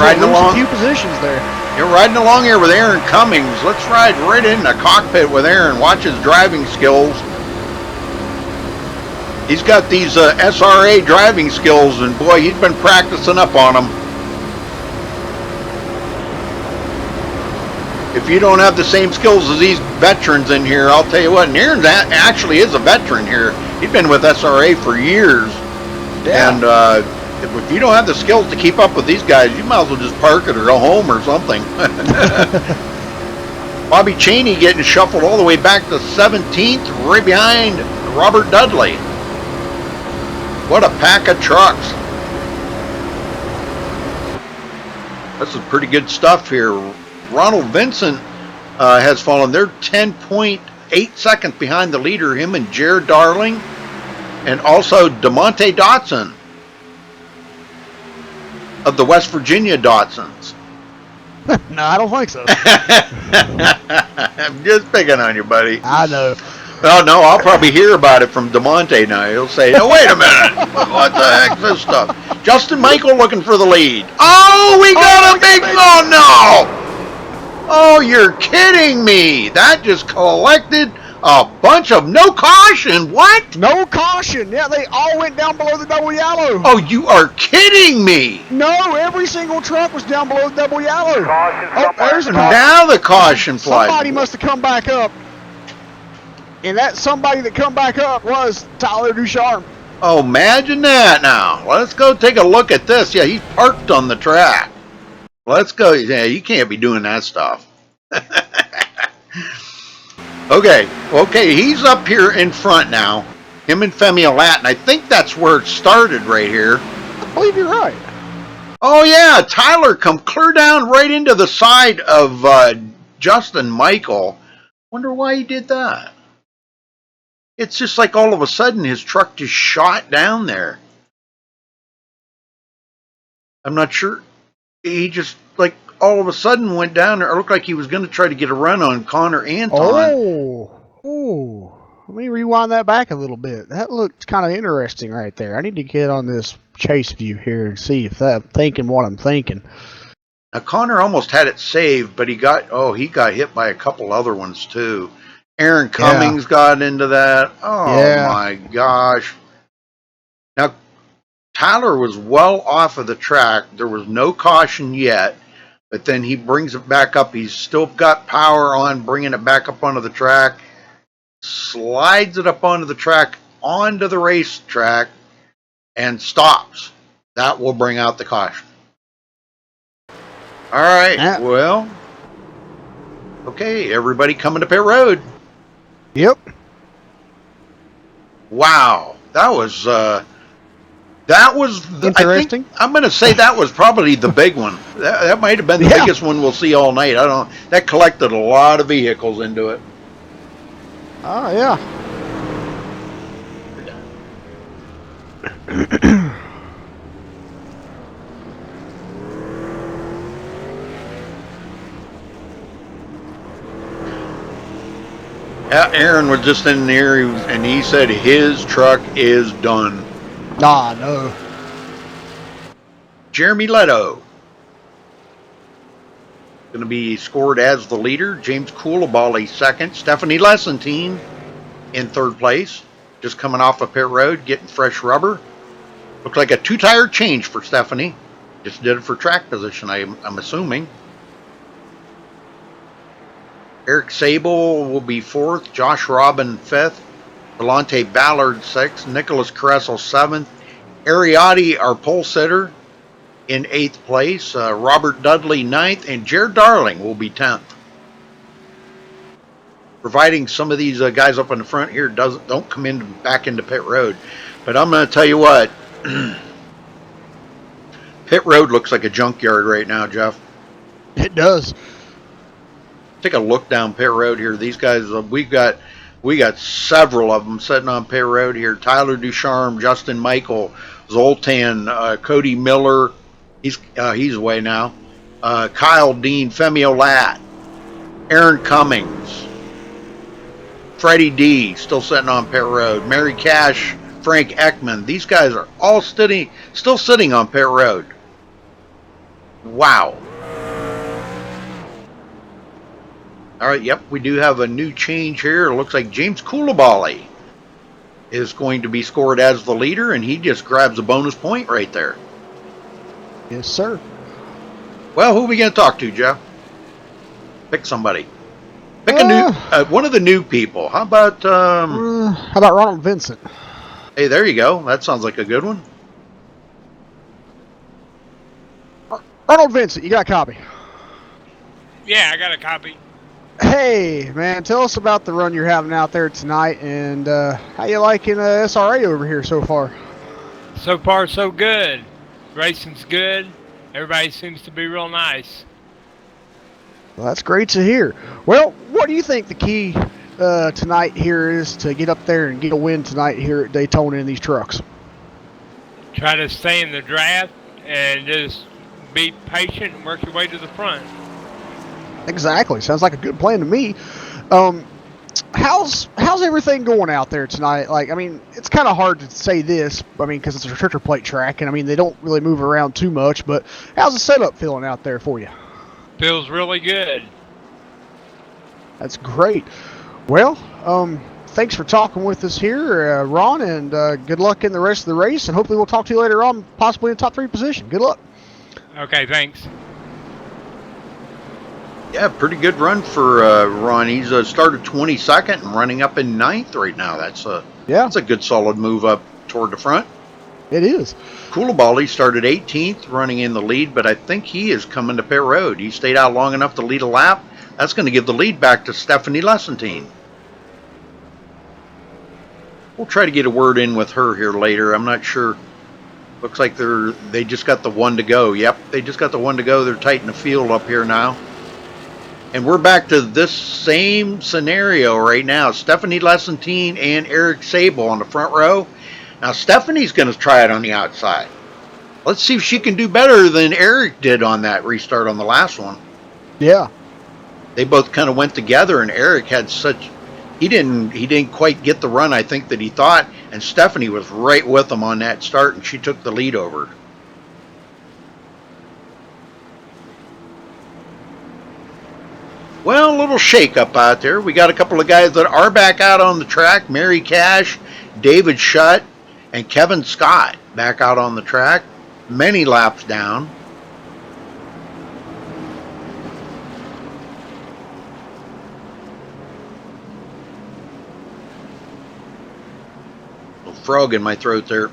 Riding along. A few positions there. You're riding along here with Aaron Cummings. Let's ride right in the cockpit with Aaron. Watch his driving skills. He's got these SRA driving skills, and boy, he's been practicing up on them. If you don't have the same skills as these veterans in here, I'll tell you what, and Aaron actually is a veteran here. He's been with SRA for years. Yeah. And if you don't have the skills to keep up with these guys, you might as well just park it or go home or something. Bobby Cheney getting shuffled all the way back to 17th, right behind Robert Dudley. What a pack of trucks. This is pretty good stuff here. Ronald Vincent has fallen. They're 10.8 seconds behind the leader, him and Jared Darling, and also DeMonte Dotson of the West Virginia Dotsons. No, I don't think so. I'm just picking on you, buddy. I know. Oh, no, I'll probably hear about it from DeMonte now. He'll say, "No, wait a minute. What the heck's this stuff?" Justin Michael looking for the lead. Oh, we got a big... Oh, no. Oh, you're kidding me. That just collected a bunch of no caution. What? No caution. Yeah, they all went down below the double yellow. Oh, you are kidding me. No, every single truck was down below the double yellow. Caution Oh, there's a caution. Now the caution flag. Somebody must have come back up. And that somebody that come back up was Tyler Ducharme. Oh, imagine that now. Let's go take a look at this. Yeah, he's parked on the track. Let's go. Yeah, you can't be doing that stuff. Okay, he's up here in front now. Him and Femi Latin. I think that's where it started right here. I believe you're right. Oh, yeah, Tyler come clear down right into the side of Justin Michael. Wonder why he did that. It's just like all of a sudden his truck just shot down there. I'm not sure. He just like all of a sudden went down there. It looked like he was going to try to get a run on Connor Anton. Oh. Let me rewind that back a little bit. That looked kind of interesting right there. I need to get on this chase view here and see if I'm thinking what I'm thinking. Now Connor almost had it saved, but he got hit by a couple other ones too. Aaron Cummings got into that. Oh, my gosh. Now, Tyler was well off of the track. There was no caution yet, but then he brings it back up. He's still got power on, bringing it back up onto the track, slides it up onto the track, onto the racetrack, and stops. That will bring out the caution. All right, well, okay, everybody coming to pit road. Yep. Wow, that was interesting. I'm going to say that was probably the big one. That might have been the biggest one we'll see all night. I don't know. That collected a lot of vehicles into it. Oh yeah. Aaron was just in there, and he said his truck is done. Nah, no. Jeremy Leto going to be scored as the leader. James Coulibaly second. Stephanie Lessentine in third place. Just coming off of pit road, getting fresh rubber. Looks like a two-tire change for Stephanie. Just did it for track position, I'm assuming. Eric Sable will be fourth. Josh Robin fifth. Delonte Ballard sixth. Nicholas Caressel seventh. Ariati, our pole sitter, in eighth place. Robert Dudley ninth. And Jared Darling will be 10th. Providing some of these guys up in the front here don't come back into pit road. But I'm going to tell you what. Pit road looks like a junkyard right now, Jeff. It does. Take a look down pit road here. These guys, we got several of them sitting on pit road here. Tyler Ducharme, Justin Michael, Zoltan, Cody Miller, he's away now. Kyle Dean, Femi Olat, Aaron Cummings, Freddie D still sitting on pit road. Mary Cash, Frank Ekman. These guys are all still sitting on pit road. Wow. All right, yep, we do have a new change here. It looks like James Coulibaly is going to be scored as the leader, and he just grabs a bonus point right there. Yes, sir. Well, who are we going to talk to, Jeff? Pick somebody. Pick a new one of the new people. How about Ronald Vincent? Hey, there you go. That sounds like a good one. Ronald Vincent, you got a copy? Yeah, I got a copy. Hey, man, tell us about the run you're having out there tonight, and how you liking SRA over here so far? So far, so good. Racing's good. Everybody seems to be real nice. Well, that's great to hear. Well, what do you think the key tonight here is to get up there and get a win tonight here at Daytona in these trucks? Try to stay in the draft and just be patient and work your way to the front. Exactly. Sounds like a good plan to me. How's everything going out there tonight? Like, I mean, it's kind of hard to say this, I mean, because it's a restrictor plate track, and I mean, they don't really move around too much, but how's the setup feeling out there for you? Feels really good. That's great. Well, thanks for talking with us here, Ron, and good luck in the rest of the race, and hopefully we'll talk to you later on, possibly in the top 3 position. Good luck. Okay, thanks. Yeah, pretty good run for Ron. He's started 22nd and running up in 9th right now. That's a good solid move up toward the front. It is. Coulibaly started 18th, running in the lead, but I think he is coming to pit road. He stayed out long enough to lead a lap. That's going to give the lead back to Stephanie Lessentine. We'll try to get a word in with her here later. I'm not sure. Looks like they just got the one to go. Yep, they just got the one to go. They're tight in the field up here now. And we're back to this same scenario right now. Stephanie Lessentine and Eric Sable on the front row. Now, Stephanie's going to try it on the outside. Let's see if she can do better than Eric did on that restart on the last one. Yeah. They both kind of went together, and Eric had he didn't quite get the run I think that he thought, and Stephanie was right with him on that start, and she took the lead over. Well, a little shake-up out there. We got a couple of guys that are back out on the track. Mary Cash, David Shutt, and Kevin Scott back out on the track. Many laps down. Little frog in my throat there.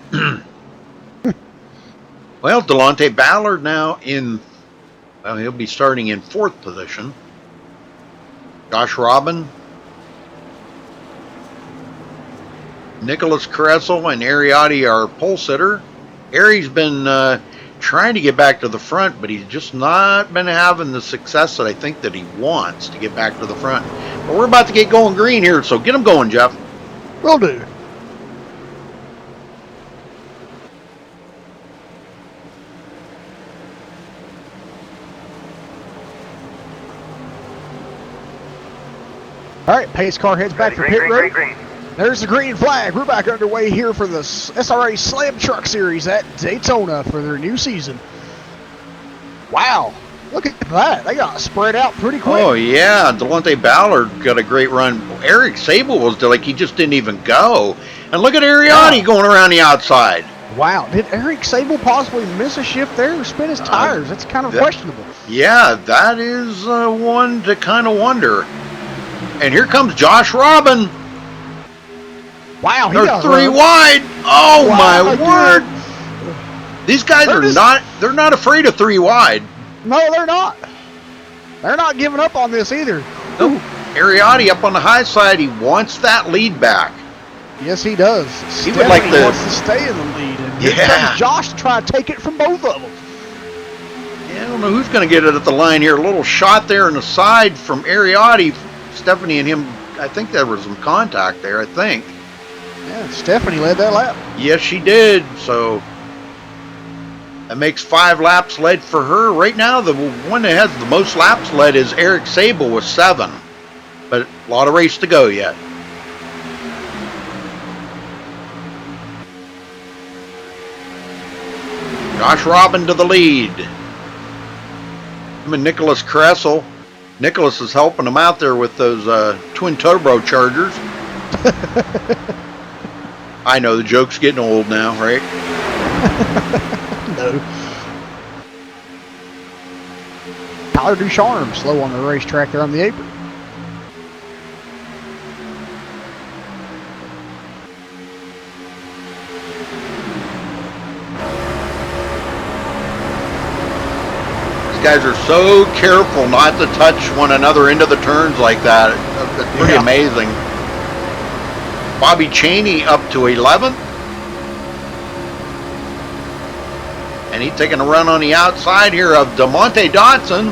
Well, Delonte Ballard now he'll be starting in 4th position. Josh Robin, Nicholas Kressel, and Ariati are pole sitter. Ari's been trying to get back to the front, but he's just not been having the success that I think that he wants to get back to the front. But we're about to get going green here, so get him going, Jeff. Will do. All right, pace car heads back for pit road. Green. There's the green flag. We're back underway here for the SRA Slam Truck Series at Daytona for their new season. Wow, look at that. They got spread out pretty quick. Oh, yeah. Delonte Ballard got a great run. Eric Sable was like he just didn't even go. And look at Ariati going around the outside. Wow. Did Eric Sable possibly miss a shift there or spin his tires? That's kind of questionable. Yeah, that is one to kind of wonder. And here comes Josh Robin. Wow, he They're got 3 wide. Oh, wow, my word. These guys they're not afraid of 3 wide. No, they're not. They're not giving up on this either. Nope. Ariati up on the high side, he wants that lead back. Yes, he does. He would like wants to stay in the lead. And here comes Josh to try to take it from both of them. Yeah, I don't know who's going to get it at the line here. A little shot there in the side from Ariati. Stephanie and him, I think there was some contact there, I think. Yeah, Stephanie led that lap. Yes, she did. So that makes 5 laps led for her. Right now, the one that has the most laps led is Eric Sable with 7. But a lot of race to go yet. Josh Robin to the lead. Him and Nicholas Kressel. Nicholas is helping him out there with those twin turbochargers. I know the joke's getting old now, right? No. Tyler Ducharme slow on the racetrack there on the apron. These guys are so careful not to touch one another into the turns like that. It's pretty amazing. Bobby Cheney up to 11th. And he's taking a run on the outside here of DeMonte Dotson.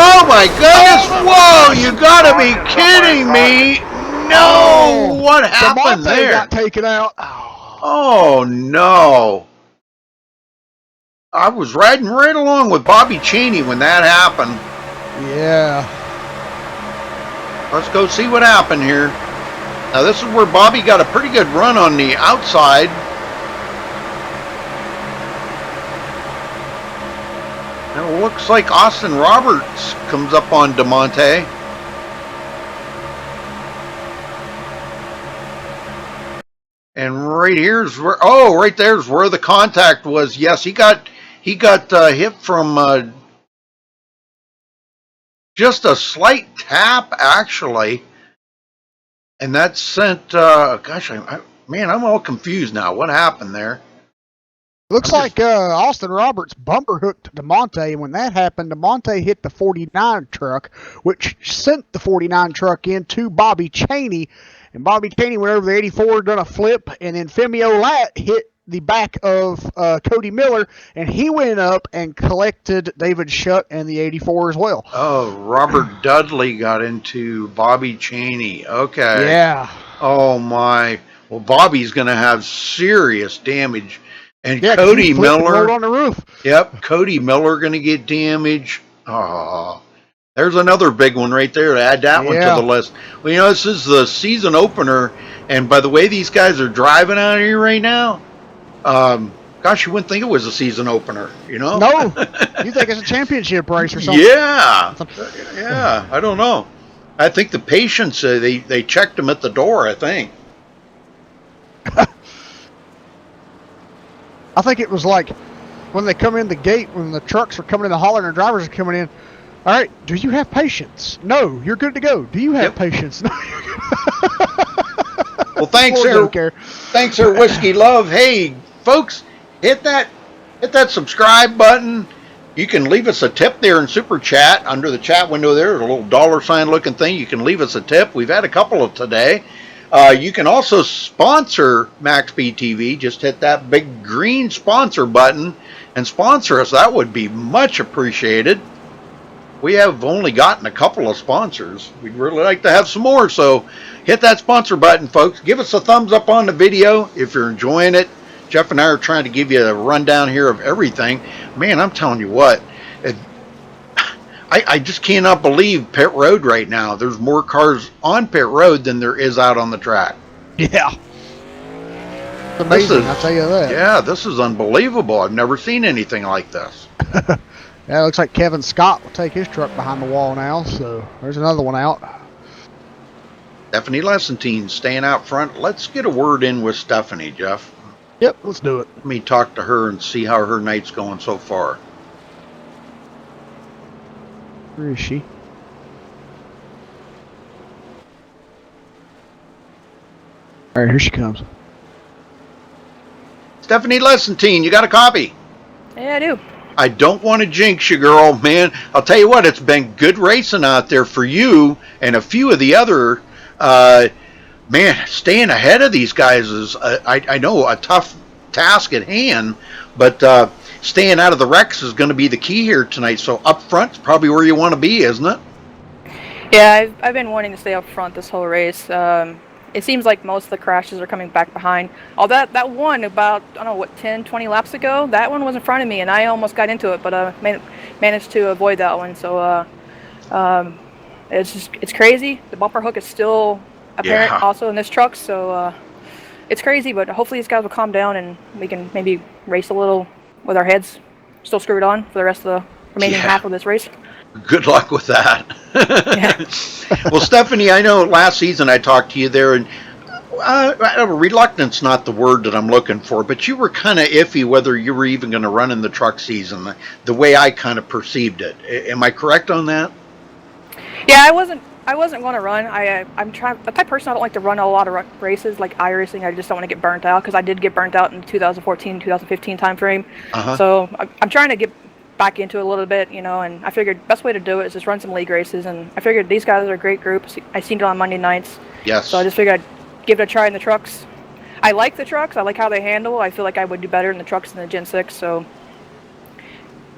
Oh my goodness! Whoa! You gotta be kidding me! No! What happened DeMonte there? got taken out. Oh no! I was riding right along with Bobby Cheney when that happened. Yeah. Let's go see what happened here. Now this is where Bobby got a pretty good run on the outside. And it looks like Austin Roberts comes up on DeMonte. And right here's where, oh, right there's where the contact was. Yes, he got hit from just a slight tap, actually. And that sent, gosh, man, I'm all confused now. What happened there? Looks like Austin Roberts bumper hooked DeMonte, and when that happened, DeMonte hit the 49 truck, which sent the 49 truck into Bobby Cheney. And Bobby Cheney went over the 84, done a flip, and then Femi Olat hit the back of Cody Miller, and he went up and collected David Shutt and the 84 as well. Oh, Robert Dudley got into Bobby Cheney. Okay. Yeah. Oh, my. Well, Bobby's going to have serious damage. And Yeah, Cody Miller. on the roof. Yep, Cody Miller going to get damage. Oh, there's another big one right there. Add that one to the list. Well, you know, this is the season opener, and by the way these guys are driving out here right now, gosh, you wouldn't think it was a season opener, you know? No, you think it's a championship race or something? Yeah, yeah. I don't know. I think the patients they checked them at the door. I think. I think it was like when they come in the gate, when the trucks are coming in the hauler and the drivers are coming in. All right, do you have patience? No, you're good to go. Do you have patience? No. Well, thanks, sir. Thanks, sir. Whiskey Love. Hey, folks, hit that subscribe button. You can leave us a tip there in Super Chat under the chat window. There's a little $ looking thing. You can leave us a tip. We've had a couple of today. You can also sponsor Maxspeedtv. Just hit that big green sponsor button and sponsor us. That would be much appreciated. We have only gotten a couple of sponsors. We'd really like to have some more, so hit that sponsor button, folks. Give us a thumbs up on the video if you're enjoying it. Jeff and I are trying to give you a rundown here of everything. Man, I'm telling you what, I just cannot believe pit road right now. There's more cars on pit road than there is out on the track. Yeah. It's amazing, I'll tell you that. Yeah, this is unbelievable. I've never seen anything like this. Yeah, it looks like Kevin Scott will take his truck behind the wall now, so there's another one out. Stephanie Lessentine staying out front. Let's get a word in with Stephanie, Jeff. Yep, let's do it. Let me talk to her and see how her night's going so far. Where is she? All right, here she comes. Stephanie Lessentine, you got a copy? Yeah, I do. I don't want to jinx you, girl, man. I'll tell you what, it's been good racing out there for you and a few of the other, man, staying ahead of these guys is, I know, a tough task at hand, but staying out of the wrecks is going to be the key here tonight. So up front's probably where you want to be, isn't it? Yeah, I've been wanting to stay up front this whole race. It seems like most of the crashes are coming back behind. Oh, that one about, I don't know, what, 10, 20 laps ago? That one was in front of me, and I almost got into it, but managed to avoid that one. So it's crazy. The bumper hook is still apparent also in this truck, so it's crazy, but hopefully these guys will calm down and we can maybe race a little with our heads still screwed on for the rest of the remaining half of this race. Good luck with that. Yeah. Well, Stephanie, I know last season I talked to you there, and reluctance not the word that I'm looking for, but you were kind of iffy whether you were even going to run in the truck season, the way I kind of perceived it. Am I correct on that? Yeah, I wasn't going to run. I'm the type of person I don't like to run a lot of races like iRacing. I just don't want to get burnt out because I did get burnt out in 2014, 2015 timeframe. So I'm trying to get back into it a little bit, you know, and I figured best way to do it is just run some league races, and I figured these guys are a great group. I seen it on Monday nights. Yes. So I just figured I'd give it a try in the trucks. I like the trucks. I like how they handle. I feel like I would do better in the trucks than the Gen 6, so...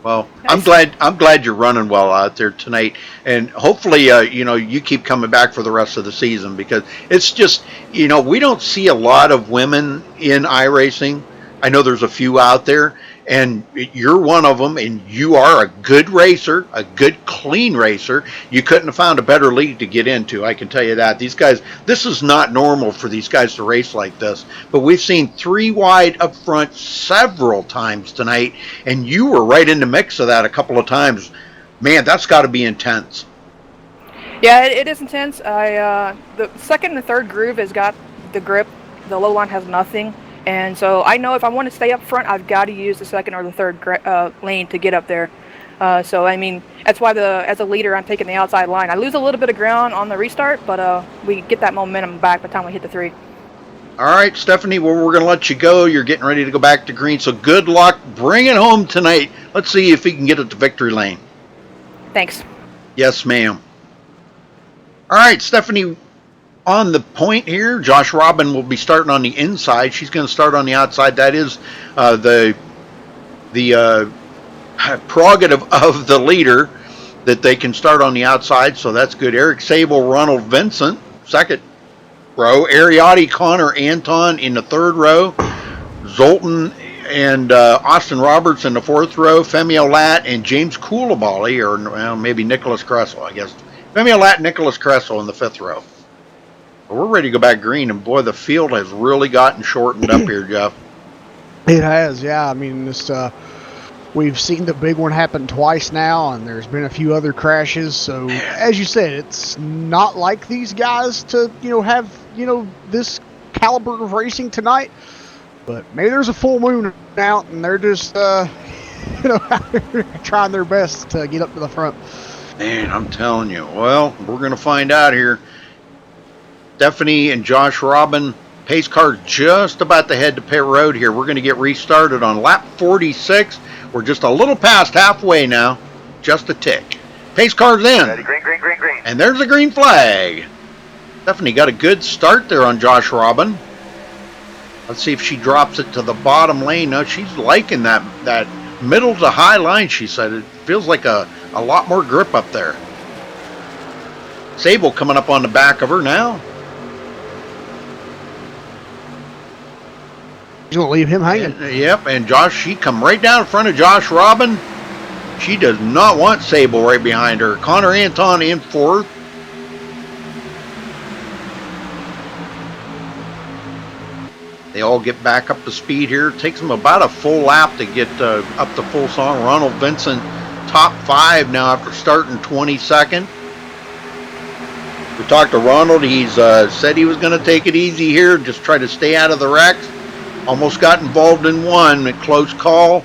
Well, nice. I'm glad you're running well out there tonight, and hopefully, you know, you keep coming back for the rest of the season, because it's just, you know, we don't see a lot of women in iRacing. I know there's a few out there, and you're one of them, and you are a good racer, a good, clean racer. You couldn't have found a better league to get into, I can tell you that. These guys, this is not normal for these guys to race like this, but we've seen 3 wide up front several times tonight, and you were right in the mix of that a couple of times. Man, that's got to be intense. Yeah, it is intense. The second and the third groove has got the grip. The low line has nothing. And so I know if I want to stay up front, I've got to use the second or the third lane to get up there. So, I mean, that's why as a leader, I'm taking the outside line. I lose a little bit of ground on the restart, but we get that momentum back by the time we hit the 3. All right, Stephanie, well, we're going to let you go. You're getting ready to go back to green, so good luck. Bring it home tonight. Let's see if we can get it to victory lane. Thanks. Yes, ma'am. All right, Stephanie, on the point here, Josh Robin will be starting on the inside. She's going to start on the outside. That is the prerogative of the leader that they can start on the outside, so that's good. Eric Sable, Ronald Vincent, second row. Ariotti, Connor, Anton in the third row. Zoltan and Austin Roberts in the fourth row. Femio Lat and James Coulibaly, or well, maybe Nicholas Kressel, I guess. Femio Lat and Nicholas Kressel in the fifth row. We're ready to go back green, and boy, the field has really gotten shortened up here, Jeff. It has, yeah. I mean, this we've seen the big one happen twice now, and there's been a few other crashes. So, as you said, it's not like these guys to, you know, have, you know, this caliber of racing tonight. But maybe there's a full moon out, and they're just, you know, trying their best to get up to the front. Man, I'm telling you. Well, we're going to find out here. Stephanie and Josh Robin, pace car just about to head to pit road here. We're going to get restarted on lap 46. We're just a little past halfway now, just a tick. Pace car's in. Ready, green, green, green, green. And there's a green flag. Stephanie got a good start there on Josh Robin. Let's see if she drops it to the bottom lane. No, she's liking that middle to high line, she said. It feels like a lot more grip up there. Sable coming up on the back of her now. He's going to leave him hanging. Yep, and Josh, she come right down in front of Josh Robin. She does not want Sable right behind her. Connor Anton in fourth. They all get back up to speed here. It takes them about a full lap to get up to full song. Ronald Vincent, top 5 now after starting 22nd. We talked to Ronald. He's said he was going to take it easy here, just try to stay out of the wrecks. Almost got involved in one, a close call.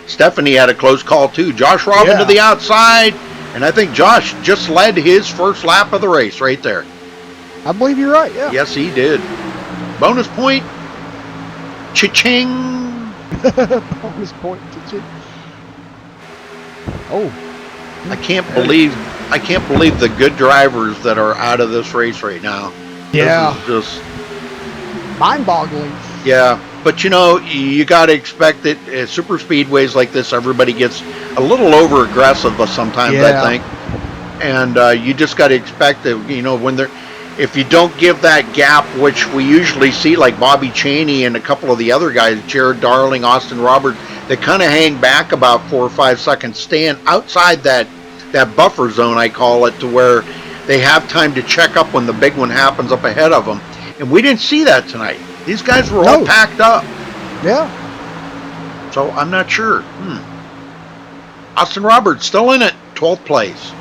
Stephanie had a close call too. Josh Robin to the outside, and I think Josh just led his first lap of the race right there. I believe you're right, yeah. Yes, he did. Bonus point. Cha-ching. Bonus point. Cha-ching. Oh. I can't believe the good drivers that are out of this race right now. Yeah. This is just mind-boggling. Yeah, but you know, you got to expect that at super speedways like this, everybody gets a little over-aggressive sometimes, I think. And you just got to expect that, you know, when they're, if you don't give that gap, which we usually see, like Bobby Chaney and a couple of the other guys, Jared Darling, Austin Roberts, they kind of hang back about 4 or 5 seconds, staying outside that buffer zone, I call it, to where they have time to check up when the big one happens up ahead of them. And we didn't see that tonight. These guys were all packed up. Yeah. So I'm not sure. Austin Roberts still in it, 12th place.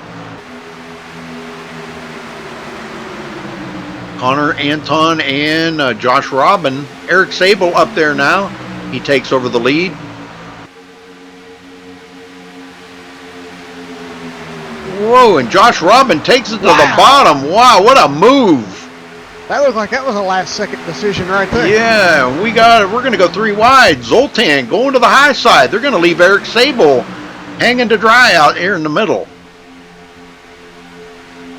Connor Anton and Josh Robin. Eric Sable up there now. He takes over the lead. Whoa, and Josh Robin takes it to the bottom. Wow, what a move. That looked like that was a last-second decision right there. Yeah, we're going to go 3 wide. Zoltan going to the high side. They're going to leave Eric Sable hanging to dry out here in the middle.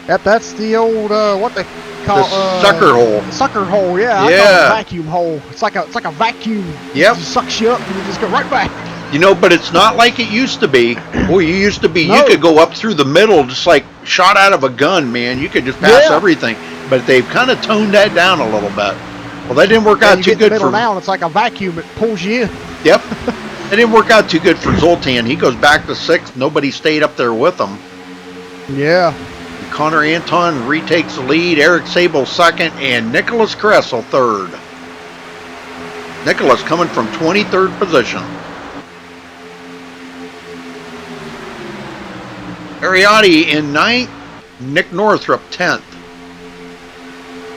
Yep, that's the old what they call the sucker hole. Sucker hole, yeah. I call it a vacuum hole. It's like a vacuum. Yep. It just sucks you up and you just go right back. You know, but it's not like it used to be. Boy, you used to be, you could go up through the middle just like shot out of a gun, man. You could just pass everything. But they've kind of toned that down a little bit. Well, that didn't work out too good for... now, it's like a vacuum. It pulls you in. Yep. That didn't work out too good for Zoltan. He goes back to 6th. Nobody stayed up there with him. Yeah. Connor Anton retakes the lead. Eric Sable 2nd. And Nicholas Kressel 3rd. Nicholas coming from 23rd position. Ariotti in 9th. Nick Northrup 10th.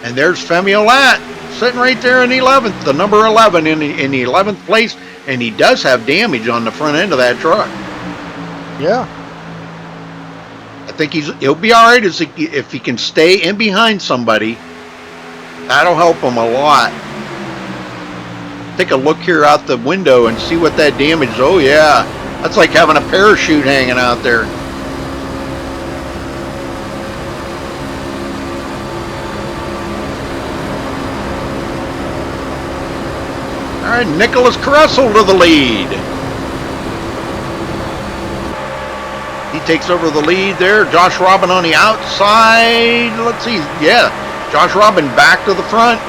And there's Femi Olat sitting right there in 11th, the number 11 in the 11th place, and he does have damage on the front end of that truck. Yeah. I think he'll be all right if he can stay in behind somebody. That'll help him a lot. Take a look here out the window and see what that damage is. Oh yeah, that's like having a parachute hanging out there. All right, Nicholas Kressel to the lead. He takes over the lead there. Josh Robin on the outside. Let's see. Yeah, Josh Robin back to the front.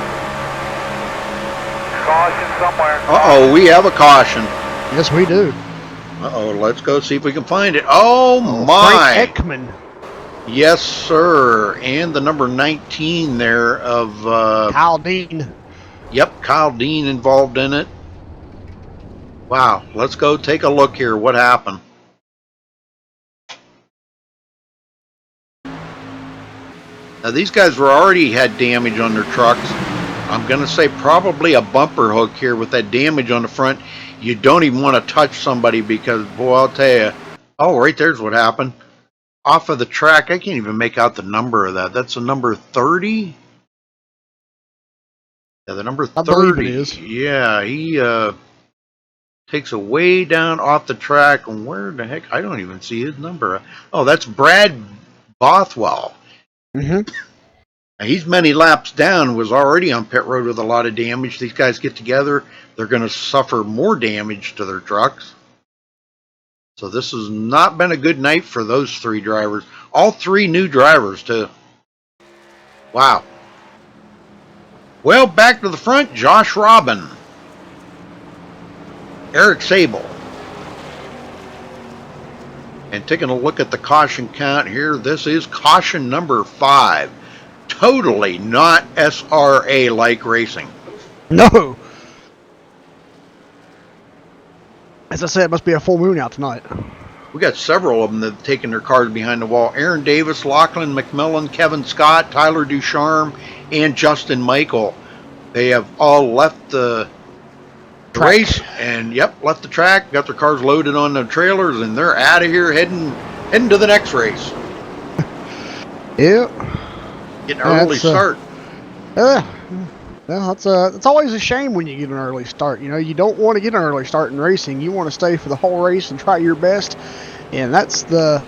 Caution somewhere. Uh-oh, we have a caution. Yes, we do. Uh-oh, let's go see if we can find it. Oh my. Frank Ekman. Yes, sir. And the number 19 there of... Kyle Dean. Yep, Kyle Dean involved in it. Wow, let's go take a look here. What happened? Now these guys were already had damage on their trucks. I'm going to say probably a bumper hook here with that damage on the front. You don't even want to touch somebody because, boy, I'll tell you. Oh, right there's what happened. Off of the track, I can't even make out the number of that. That's a number 30? Yeah, the number 30. I believe it is. Yeah, he takes a way down off the track. And where the heck? I don't even see his number. Oh, that's Brad Bothwell. Mm-hmm. Now, he's many laps down, was already on pit road with a lot of damage. These guys get together, they're going to suffer more damage to their trucks. So this has not been a good night for those 3 drivers. All 3 new drivers, too. Wow. Well, back to the front, Josh Robin. Eric Sable. And taking a look at the caution count here, this is caution number 5. Totally not SRA-like racing. No. As I said, it must be a full moon out tonight. We got several of them that have taken their cars behind the wall. Aaron Davis, Lachlan McMillan, Kevin Scott, Tyler Ducharme, and Justin Michael. They have all left the race and, left the track, got their cars loaded on the trailers, and they're out of here heading to the next race. Yep. Getting an early start. Well, it's always a shame when you get an early start. You know, you don't want to get an early start in racing. You want to stay for the whole race and try your best. And that's the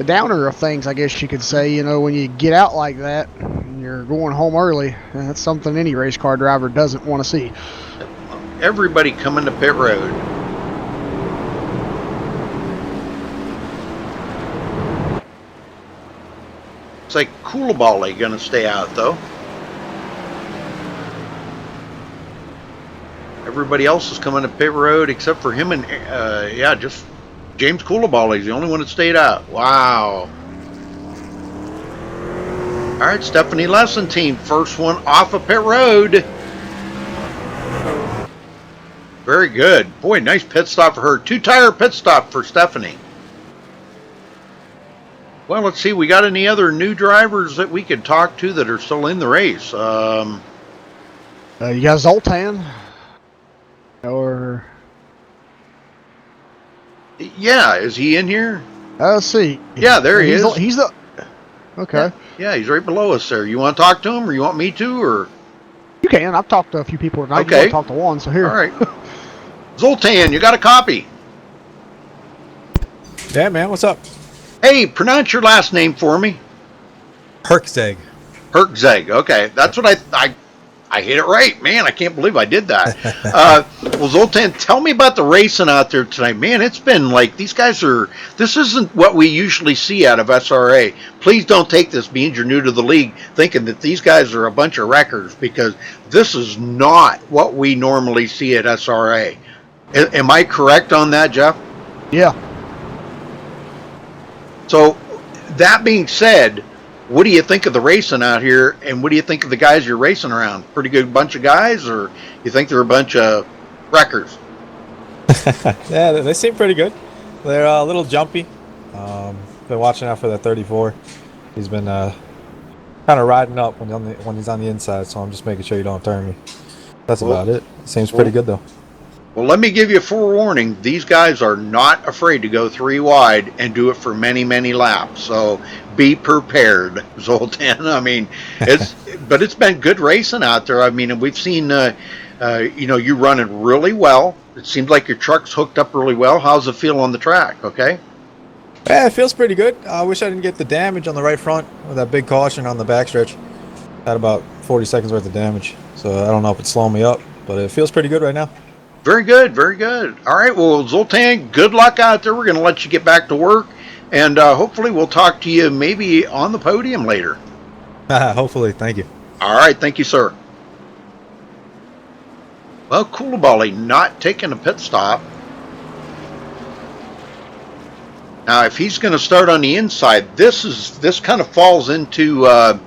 downer of things, I guess you could say. You know, when you get out like that and you're going home early, that's something any race car driver doesn't want to see. Everybody coming to pit road. It's like Koulibaly going to stay out, though. Everybody else is coming to pit road except for him and, just James Koulibaly is the only one that stayed out. Wow. All right, Stephanie Lesson team, first one off of pit road. Very good. Boy, nice pit stop for her. 2-tire pit stop for Stephanie. Well, let's see. We got any other new drivers that we could talk to that are still in the race? You got Zoltan? Or... Yeah, is he in here? Let's see. Yeah, there he is. He's the... Okay. Yeah, he's right below us there. You want to talk to him, or you want me to, or... You can. I've talked to a few people tonight. Okay. You talked to one, so here. All right. Zoltan, you got a copy? Yeah, man. What's up? Hey, pronounce your last name for me. Herkzeg. Herkzeg. Okay, that's what I hit it right, man. I can't believe I did that. Well, Zoltan, tell me about the racing out there tonight, man. It's been like these guys are. This isn't what we usually see out of SRA. Please don't take this, being you're new to the league, thinking that these guys are a bunch of wreckers, because this is not what we normally see at SRA. Am I correct on that, Jeff? Yeah. So, that being said, what do you think of the racing out here, and what do you think of the guys you're racing around? Pretty good bunch of guys, or you think they're a bunch of wreckers? Yeah, they seem pretty good. They're a little jumpy. Been watching out for that 34. He's been kind of riding up when he's on the inside, so I'm just making sure you don't turn me. That's about it. Seems pretty good, though. Well, let me give you a forewarning. These guys are not afraid to go 3 wide and do it for many, many laps. So be prepared, Zoltan. I mean, but it's been good racing out there. I mean, and we've seen, you running really well. It seems like your truck's hooked up really well. How's it feel on the track? Okay. Yeah, it feels pretty good. I wish I didn't get the damage on the right front with that big caution on the backstretch. Had about 40 seconds worth of damage. So I don't know if it's slowing me up, but it feels pretty good right now. Very good, very good. All right, well, Zoltan, good luck out there. We're going to let you get back to work, and hopefully we'll talk to you maybe on the podium later. Hopefully, thank you. All right, thank you, sir. Well, Koulibaly not taking a pit stop. Now, if he's going to start on the inside, this kind of falls into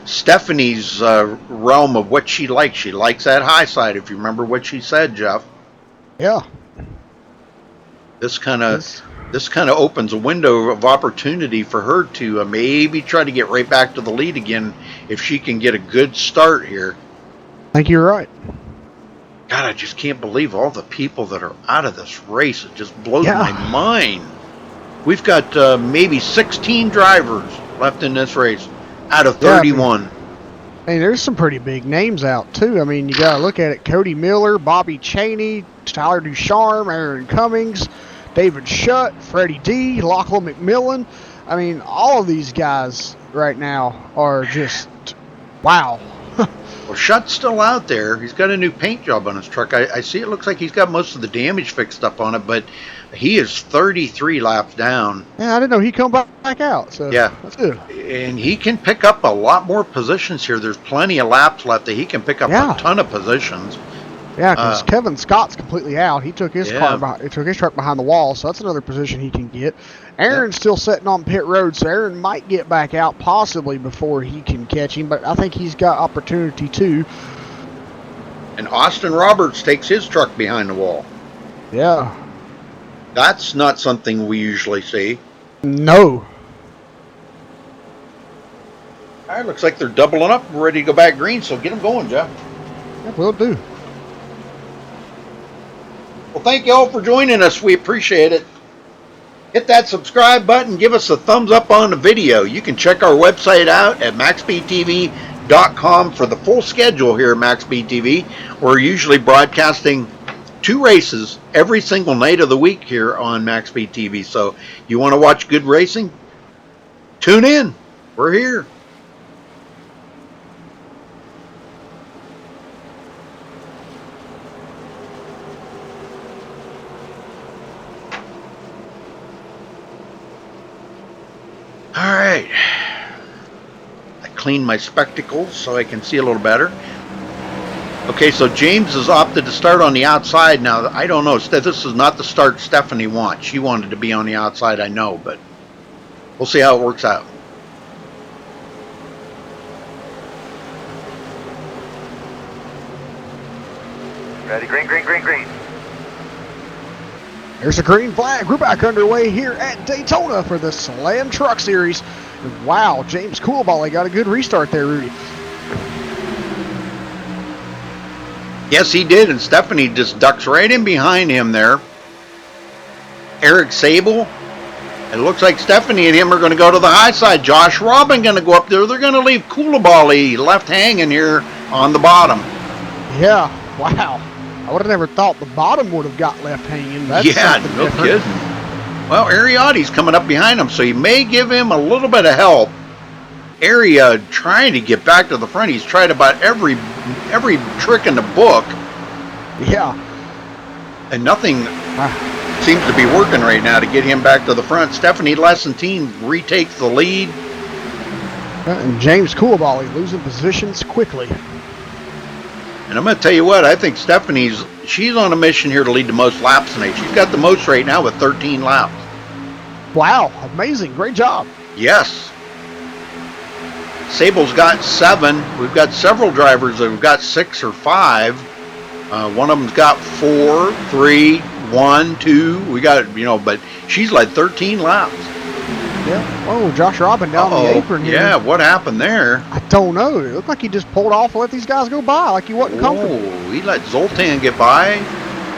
Stephanie's realm of what she likes. She likes that high side, if you remember what she said, Jeff. Yeah. This kind of opens a window of opportunity for her to maybe try to get right back to the lead again if she can get a good start here. I think you're right. God, I just can't believe all the people that are out of this race. It just blows my mind. We've got maybe 16 drivers left in this race out of 31. I mean, there's some pretty big names out, too. I mean, you got to look at it. Cody Miller, Bobby Cheney, Tyler Ducharme, Aaron Cummings, David Shutt, Freddie D, Lachlan McMillan. I mean, all of these guys right now are just, wow. Well, Shutt's still out there. He's got a new paint job on his truck. I see it looks like he's got most of the damage fixed up on it, but he is 33 laps down. Yeah, I didn't know he'd come back out. So yeah, that's good. And he can pick up a lot more positions here. There's plenty of laps left that he can pick up a ton of positions. Yeah, because Kevin Scott's completely out. He took his truck behind the wall, so that's another position he can get. Aaron's still sitting on pit road, so Aaron might get back out possibly before he can catch him, but I think he's got opportunity too. And Austin Roberts takes his truck behind the wall. Yeah. That's not something we usually see. No. All right, looks like they're doubling up, ready to go back green, so get them going, Jeff. Yeah, will do. Well, thank you all for joining us. We appreciate it. Hit that subscribe button. Give us a thumbs up on the video. You can check our website out at Maxspeedtv.com for the full schedule here at Maxspeedtv. We're usually broadcasting 2 races every single night of the week here on Maxspeedtv. So you want to watch good racing? Tune in. We're here. All right, I cleaned my spectacles so I can see a little better. Okay, so James has opted to start on the outside now. I don't know. This is not the start Stephanie wants. She wanted to be on the outside, I know, but we'll see how it works out. Ready, green, green, green, green. There's a green flag. We're back underway here at Daytona for the Slam Truck Series. And wow, James Coolbally got a good restart there, Rudy. Yes, he did, and Stephanie just ducks right in behind him there. Eric Sable. It looks like Stephanie and him are going to go to the high side. Josh Robin going to go up there. They're going to leave Coolbally left hanging here on the bottom. Yeah, wow. I would have never thought the bottom would have got left hanging. That's yeah, no different. kidding. Well, Ariotti's coming up behind him, so you may give him a little bit of help. Area trying to get back to the front. He's tried about every trick in the book. Yeah. And nothing seems to be working right now to get him back to the front. Stephanie Lessentine retakes the lead. And James Coolbally losing positions quickly. And I'm going to tell you what, I think she's on a mission here to lead the most laps tonight. She's got the most right now with 13 laps. Wow, amazing. Great job. Yes. Sable's got 7. We've got several drivers that have got 6 or 5. One of them's got 4, 3, 1, 2. We got, but she's like 13 laps. Yeah. Oh, Josh Robin down the apron here. Yeah, what happened there? I don't know. It looked like he just pulled off and let these guys go by like he wasn't comfortable. Oh, he let Zoltan get by?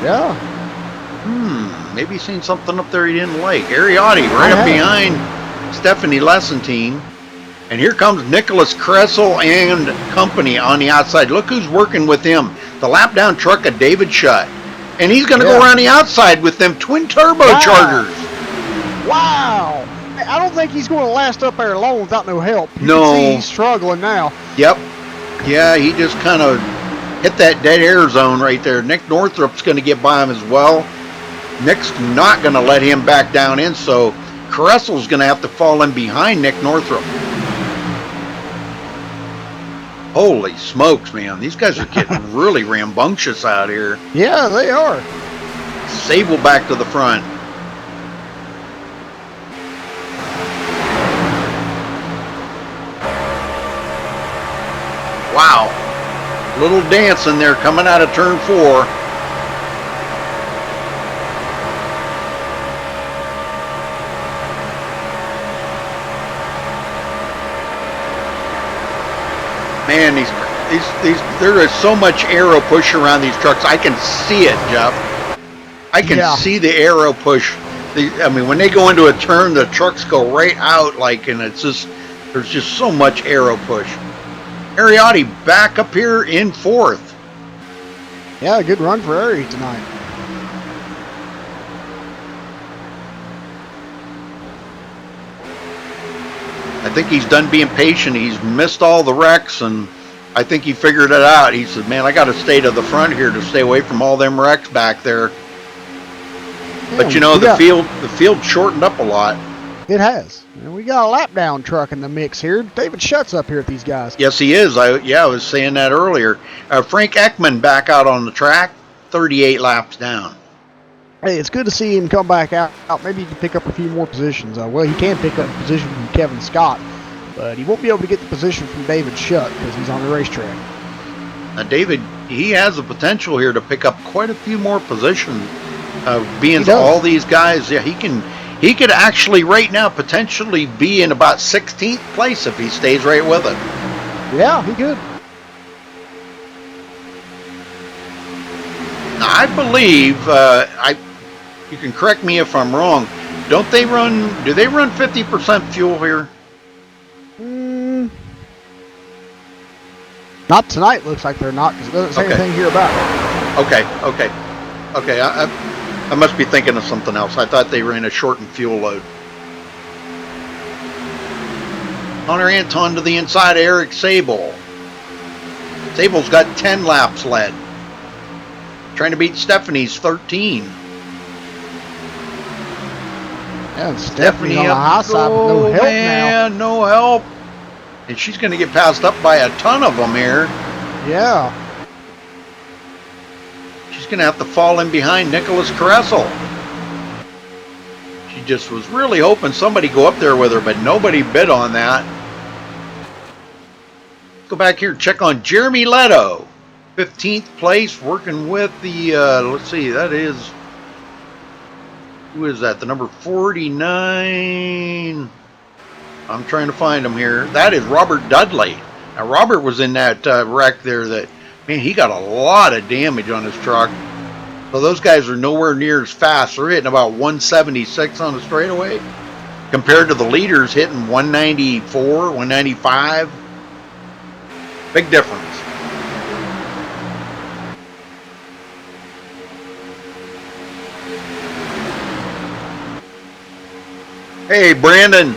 Yeah. Maybe he's seen something up there he didn't like. Ariotti right up behind Stephanie Lessentine. And here comes Nicholas Kressel and company on the outside. Look who's working with him. The lap down truck of David Shutt. And he's going to go around the outside with them twin turbochargers. Wow. I don't think he's going to last up there alone without no help. You No. can see he's struggling now. Yep. Yeah, he just kind of hit that dead air zone right there. Nick Northrup's going to get by him as well. Nick's not going to let him back down in, so Kressel's going to have to fall in behind Nick Northrup. Holy smokes, man. These guys are getting really rambunctious out here. Yeah, they are. Sable back to the front. Wow. Little dance in there coming out of turn 4. Man, there is so much aero push around these trucks. I can see it, Jeff. I can see the aero push. I mean, when they go into a turn, the trucks go right out, and it's just, there's just so much aero push. Ariotti back up here in 4th. Yeah, a good run for Ari tonight. I think he's done being patient. He's missed all the wrecks, and I think he figured it out. He said, man, I got to stay to the front here to stay away from all them wrecks back there. Yeah, but the field shortened up a lot. It has. And we got a lap down truck in the mix here. David Shutt's up here at these guys. Yes, he is. I was saying that earlier. Frank Ekman back out on the track, 38 laps down. Hey, it's good to see him come back out. Maybe he can pick up a few more positions. Well, he can pick up a position from Kevin Scott, but he won't be able to get the position from David Shutt because he's on the racetrack. David, he has the potential here to pick up quite a few more positions. Being all these guys, yeah, he could actually right now potentially be in about 16th place if he stays right with it. Yeah, he could. Now, I believe, you can correct me if I'm wrong, do they run 50% fuel here? Not tonight, looks like they're not, because it doesn't say anything here about it. Okay, I must be thinking of something else. I thought they ran a shortened fuel load. Connor Anton to the inside of Eric Sable. Sable's got 10 laps led. Trying to beat Stephanie's 13. Yeah, Stephanie on the high side with no help now. No help. And she's going to get passed up by a ton of them here. Yeah. She's going to have to fall in behind Nicholas Kressel. She just was really hoping somebody go up there with her, but nobody bid on that. Go back here and check on Jeremy Leto. 15th place, working with the, let's see, that is, who is that? The number 49. I'm trying to find him here. That is Robert Dudley. Now, Robert was in that wreck there that, man, he got a lot of damage on his truck. So those guys are nowhere near as fast. They're hitting about 176 on the straightaway compared to the leaders hitting 194, 195. Big difference. Hey, Brandon.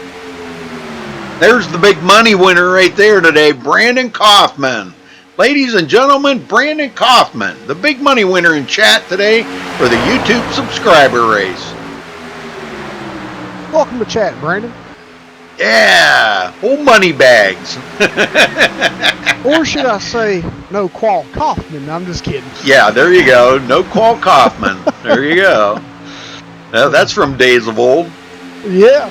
There's the big money winner right there today, Brandon Kaufman. Ladies and gentlemen, Brandon Kaufman, the big money winner in chat today for the YouTube subscriber race. Welcome to chat, Brandon. Yeah, whole money bags. Or should I say, no Qual Kaufman? I'm just kidding. Yeah, there you go. No Qual Kaufman. There you go. That's from days of old. Yeah.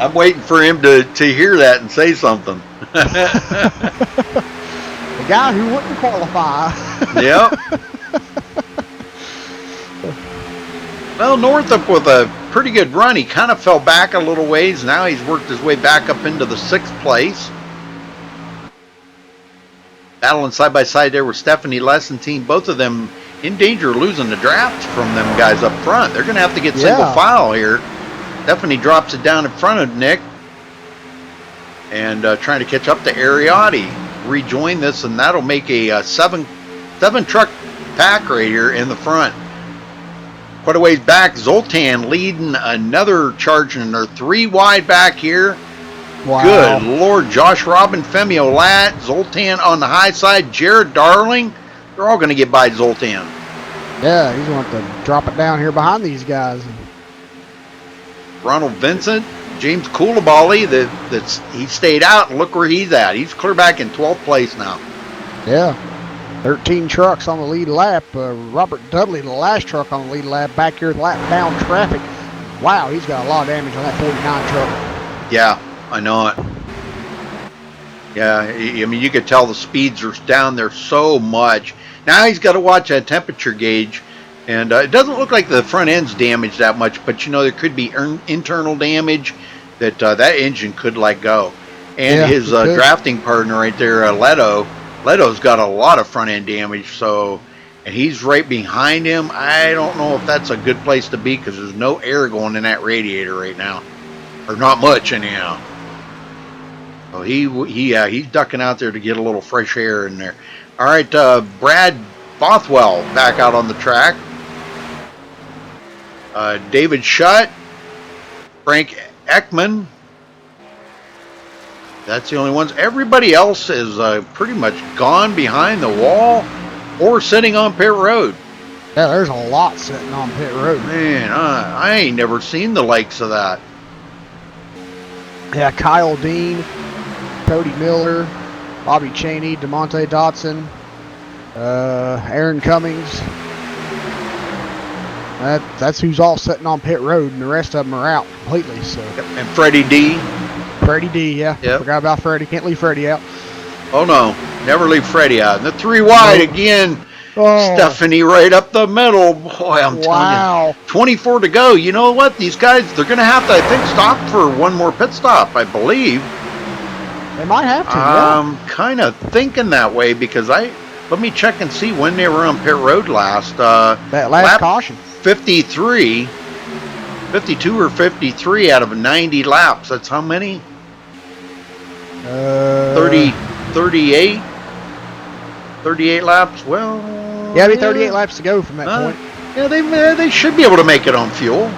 I'm waiting for him to hear that and say something. The guy who wouldn't qualify. Yep. Well, Northup with a pretty good run. He kind of fell back a little ways. Now he's worked his way back up into the 6th place. Battling side by side there with Stephanie Lessentine. Both of them in danger of losing the draft from them guys up front. They're going to have to get single file here. Stephanie drops it down in front of Nick. And trying to catch up to Ariotti. Rejoin this, and that'll make a 7 truck pack right here in the front. Quite a ways back, Zoltan leading another charge, and they're 3 wide back here. Wow. Good Lord. Josh Robin, Femio Lat, Zoltan on the high side, Jared Darling. They're all going to get by Zoltan. Yeah, he's going to have to drop it down here behind these guys. Ronald Vincent, James Koulibaly, he stayed out, and look where he's at. He's clear back in 12th place now. Yeah. 13 trucks on the lead lap. Robert Dudley, the last truck on the lead lap, back here with lap-bound traffic. Wow, he's got a lot of damage on that 49 truck. Yeah, I know it. Yeah, I mean, you could tell the speeds are down there so much. Now he's got to watch that temperature gauge. And it doesn't look like the front end's damaged that much, but, you know, there could be internal damage that that engine could let go. And his drafting partner right there, Leto's got a lot of front end damage, so, and he's right behind him. I don't know if that's a good place to be because there's no air going in that radiator right now, or not much anyhow. So he's ducking out there to get a little fresh air in there. All right, Brad Bothwell back out on the track. David Schutt, Frank Ekman. That's the only ones. Everybody else is pretty much gone behind the wall or sitting on pit road. Yeah, there's a lot sitting on pit road. Man, I ain't never seen the likes of that. Yeah, Kyle Dean, Cody Miller, Bobby Cheney, DeMonte Dotson, Aaron Cummings. That's who's all sitting on pit road, and the rest of them are out completely. So. Yep. And Freddie D. Freddie D, yeah. Yep. Forgot about Freddie. Can't leave Freddie out. Oh, no. Never leave Freddie out. And the 3 wide again. Oh. Stephanie right up the middle. Boy, I'm telling you. 24 to go. You know what? These guys, they're going to have to, I think, stop for one more pit stop, I believe. They might have to, I'm kind of thinking that way because let me check and see when they were on pit road last. That last caution. 52 or 53 out of 90 laps. That's how many? 38 laps. Well, yeah, it'd be 38 laps to go from that point. Yeah, they should be able to make it on fuel.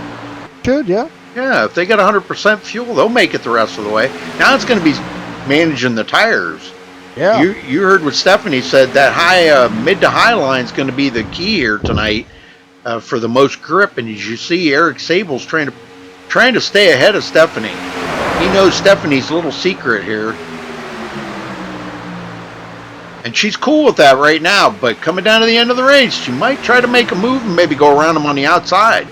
Should, yeah. Yeah, if they got 100% fuel, they'll make it the rest of the way. Now it's going to be managing the tires. Yeah. You heard what Stephanie said. That high mid to high line is going to be the key here tonight. For the most grip, and as you see, Eric Sable's trying to stay ahead of Stephanie. He knows Stephanie's little secret here, and she's cool with that right now. But coming down to the end of the race, she might try to make a move and maybe go around him on the outside.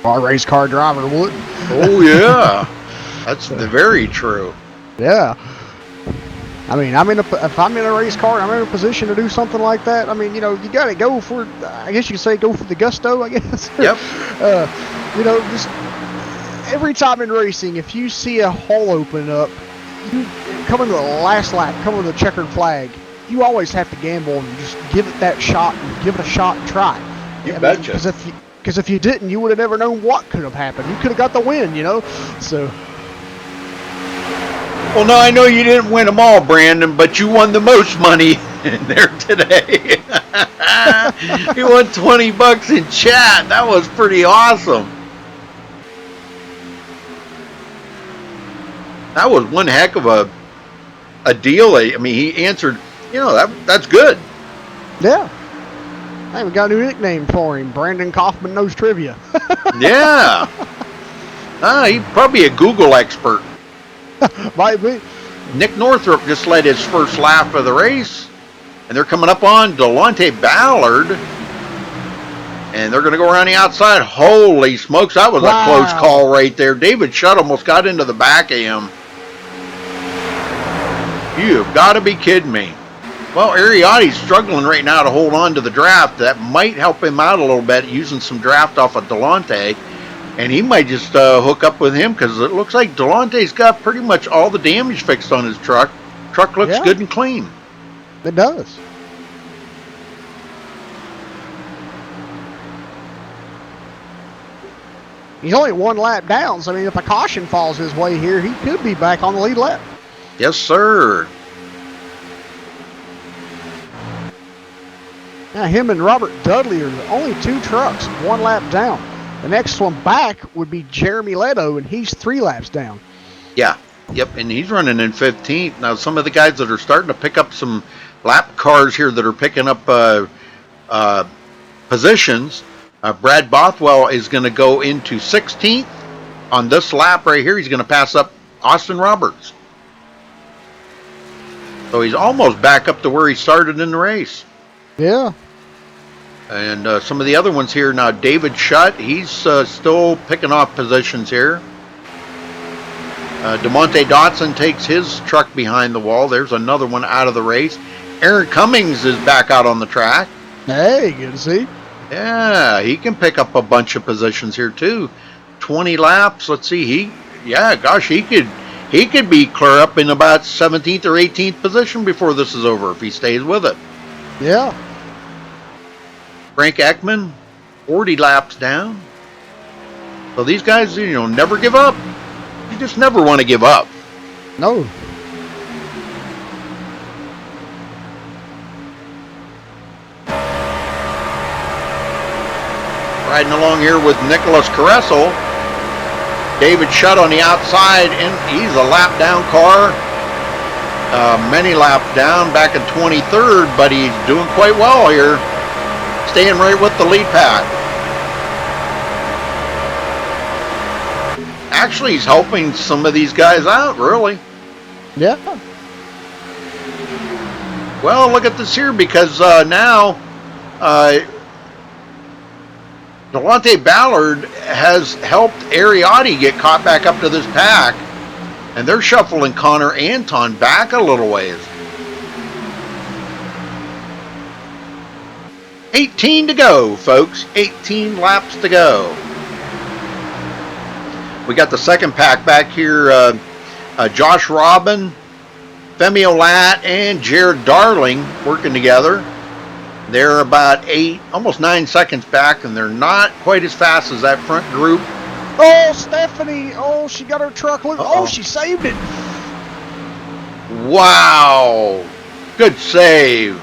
Our race car driver wouldn't. Oh yeah, that's very true. Yeah. I mean, if I'm in a race car and I'm in a position to do something like that, I mean, you know, you got to go for, I guess you could say, go for the gusto, I guess. Yep. You know, just every time in racing, if you see a hole open up, you come into the last lap, come with a checkered flag, you always have to gamble and just give it that shot and give it a shot and try. You betcha. Because if you didn't, you would have never known what could have happened. You could have got the win, you know. So. Well, no, I know you didn't win them all, Brandon, but you won the most money in there today. You won $20 in chat. That was pretty awesome. That was one heck of a deal. I mean, he answered. You know, that's good. Yeah. Hey, we got a new nickname for him. Brandon Kaufman Knows Trivia. Yeah. He's probably a Google expert. Might be. Nick Northrup just led his first lap of the race. And they're coming up on Delonte Ballard. And they're going to go around the outside. Holy smokes, that was a close call right there. David Shutt almost got into the back of him. You've got to be kidding me. Well, Ariotti's struggling right now to hold on to the draft. That might help him out a little bit, using some draft off of Delonte. And he might just hook up with him, because it looks like Delonte's got pretty much all the damage fixed on his truck. Truck looks good and clean. It does. He's only one lap down, so I mean, if a caution falls his way here, he could be back on the lead lap. Yes, sir. Now, him and Robert Dudley are the only two trucks one lap down. The next one back would be Jeremy Leto, and he's 3 laps down. Yeah. Yep, and he's running in 15th. Now, some of the guys that are starting to pick up some lap cars here that are picking up positions, Brad Bothwell is going to go into 16th on this lap right here. He's going to pass up Austin Roberts. So he's almost back up to where he started in the race. Yeah. And some of the other ones here now, David Shutt, he's still picking off positions here. DeMonte Dotson takes his truck behind the wall. There's another one out of the race. Aaron Cummings is back out on the track. Hey, good to see. Yeah, he can pick up a bunch of positions here too. 20 laps. Let's see. He could be clear up in about 17th or 18th position before this is over if he stays with it. Yeah. Frank Ekman, 40 laps down. So these guys, you know, never give up. You just never want to give up. No. Riding along here with Nicholas Caressel. David Shutt on the outside, and he's a lap down car. Many laps down, back in 23rd, but he's doing quite well here. Staying right with the lead pack. Actually, he's helping some of these guys out, really. Yeah. Well, look at this here, because now Delonte Ballard has helped Ariotti get caught back up to this pack, and they're shuffling Connor Anton back a little ways. 18 to go, folks. 18 laps to go. We got the second pack back here. Josh Robin, Femi Olat, and Jared Darling working together. They're about almost 9 seconds back, and they're not quite as fast as that front group. Oh, Stephanie. Oh, she got her truck loose. Oh, she saved it. Wow. Good save.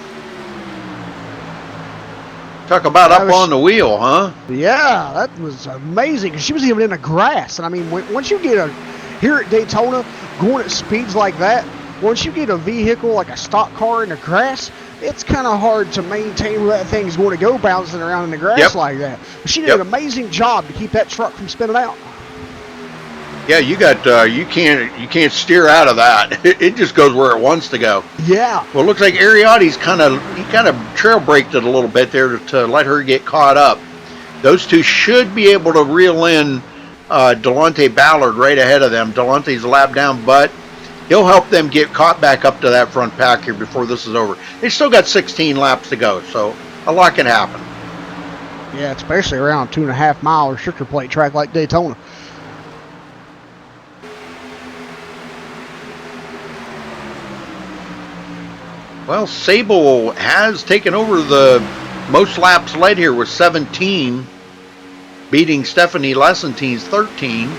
Talk about up on the wheel, huh? Yeah, that was amazing. She was even in the grass. And I mean, once you get here at Daytona, going at speeds like that, once you get a vehicle like a stock car in the grass, it's kind of hard to maintain where that thing's going to go bouncing around in the grass like that. But she did an amazing job to keep that truck from spinning out. Yeah, you can't steer out of that. It just goes where it wants to go. Yeah. Well, it looks like Ariotti's kind of trail braked it a little bit there to let her get caught up. Those two should be able to reel in Delonte Ballard right ahead of them. Delonte's a lap down, but He'll help them get caught back up to that front pack here before this is over. They still got 16 laps to go, so a lot can happen. Yeah, especially around 2.5 mile restrictor plate track like Daytona. Well, Sable has taken over the most laps led here with 17, beating Stephanie Lessentine's 13.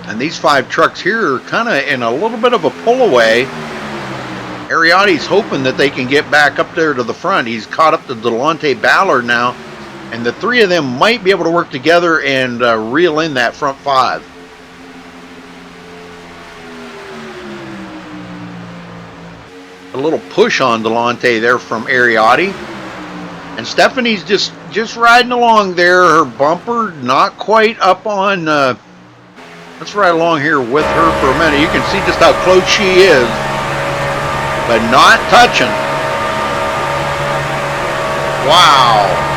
And these 5 trucks here are kind of in a little bit of a pull away. Ariotti's hoping that they can get back up there to the front. He's caught up to Delonte Ballard now, and the 3 of them might be able to work together and reel in that front 5. A little push on Delonte there from Ariotti. And Stephanie's just riding along there. Her bumper not quite up on... let's ride along here with her for a minute. You can see just how close she is, but not touching. Wow.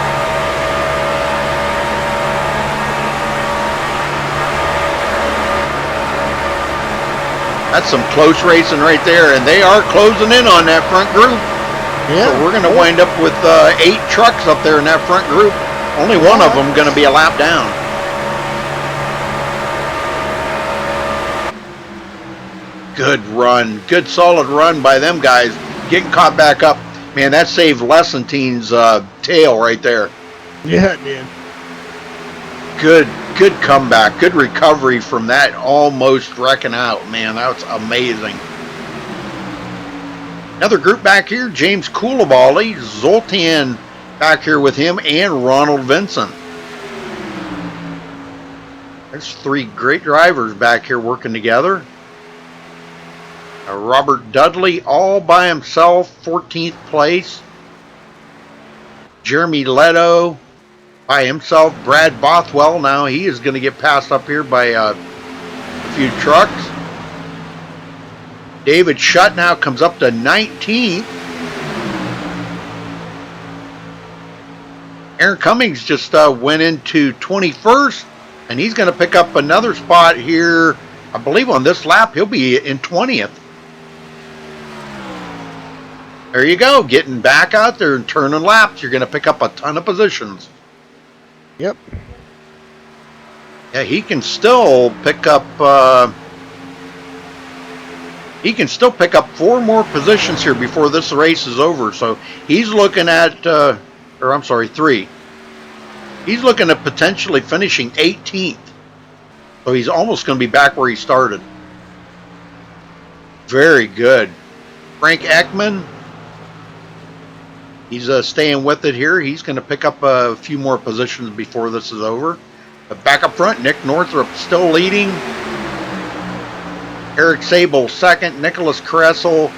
That's some close racing right there, and they are closing in on that front group. Yeah. So we're going to wind up with 8 trucks up there in that front group. Only one of them going to be a lap down. Good run. Good solid run by them guys. Getting caught back up. Man, that saved Lessentine's tail right there. Yeah, it did. Good comeback. Good recovery from that almost wrecking out. Man, that was amazing. Another group back here, James Koulibaly, Zoltan back here with him, and Ronald Vincent. There's 3 great drivers back here working together. Robert Dudley all by himself, 14th place. Jeremy Leto by himself. Brad Bothwell, now he is going to get passed up here by a few trucks. David Shutt now comes up to 19th. Aaron Cummings just went into 21st, and he's going to pick up another spot here. I believe on this lap he'll be in 20th. There you go, getting back out there and turning laps. You're going to pick up a ton of positions. Yep. Yeah, he can still pick up. He can still pick up 4 more positions here before this race is over. So he's looking at, 3. He's looking at potentially finishing 18th. So he's almost going to be back where he started. Very good. Frank Ekman. He's staying with it here. He's going to pick up a few more positions before this is over. But back up front, Nick Northrup still leading. Eric Sable second. Nicholas Kressel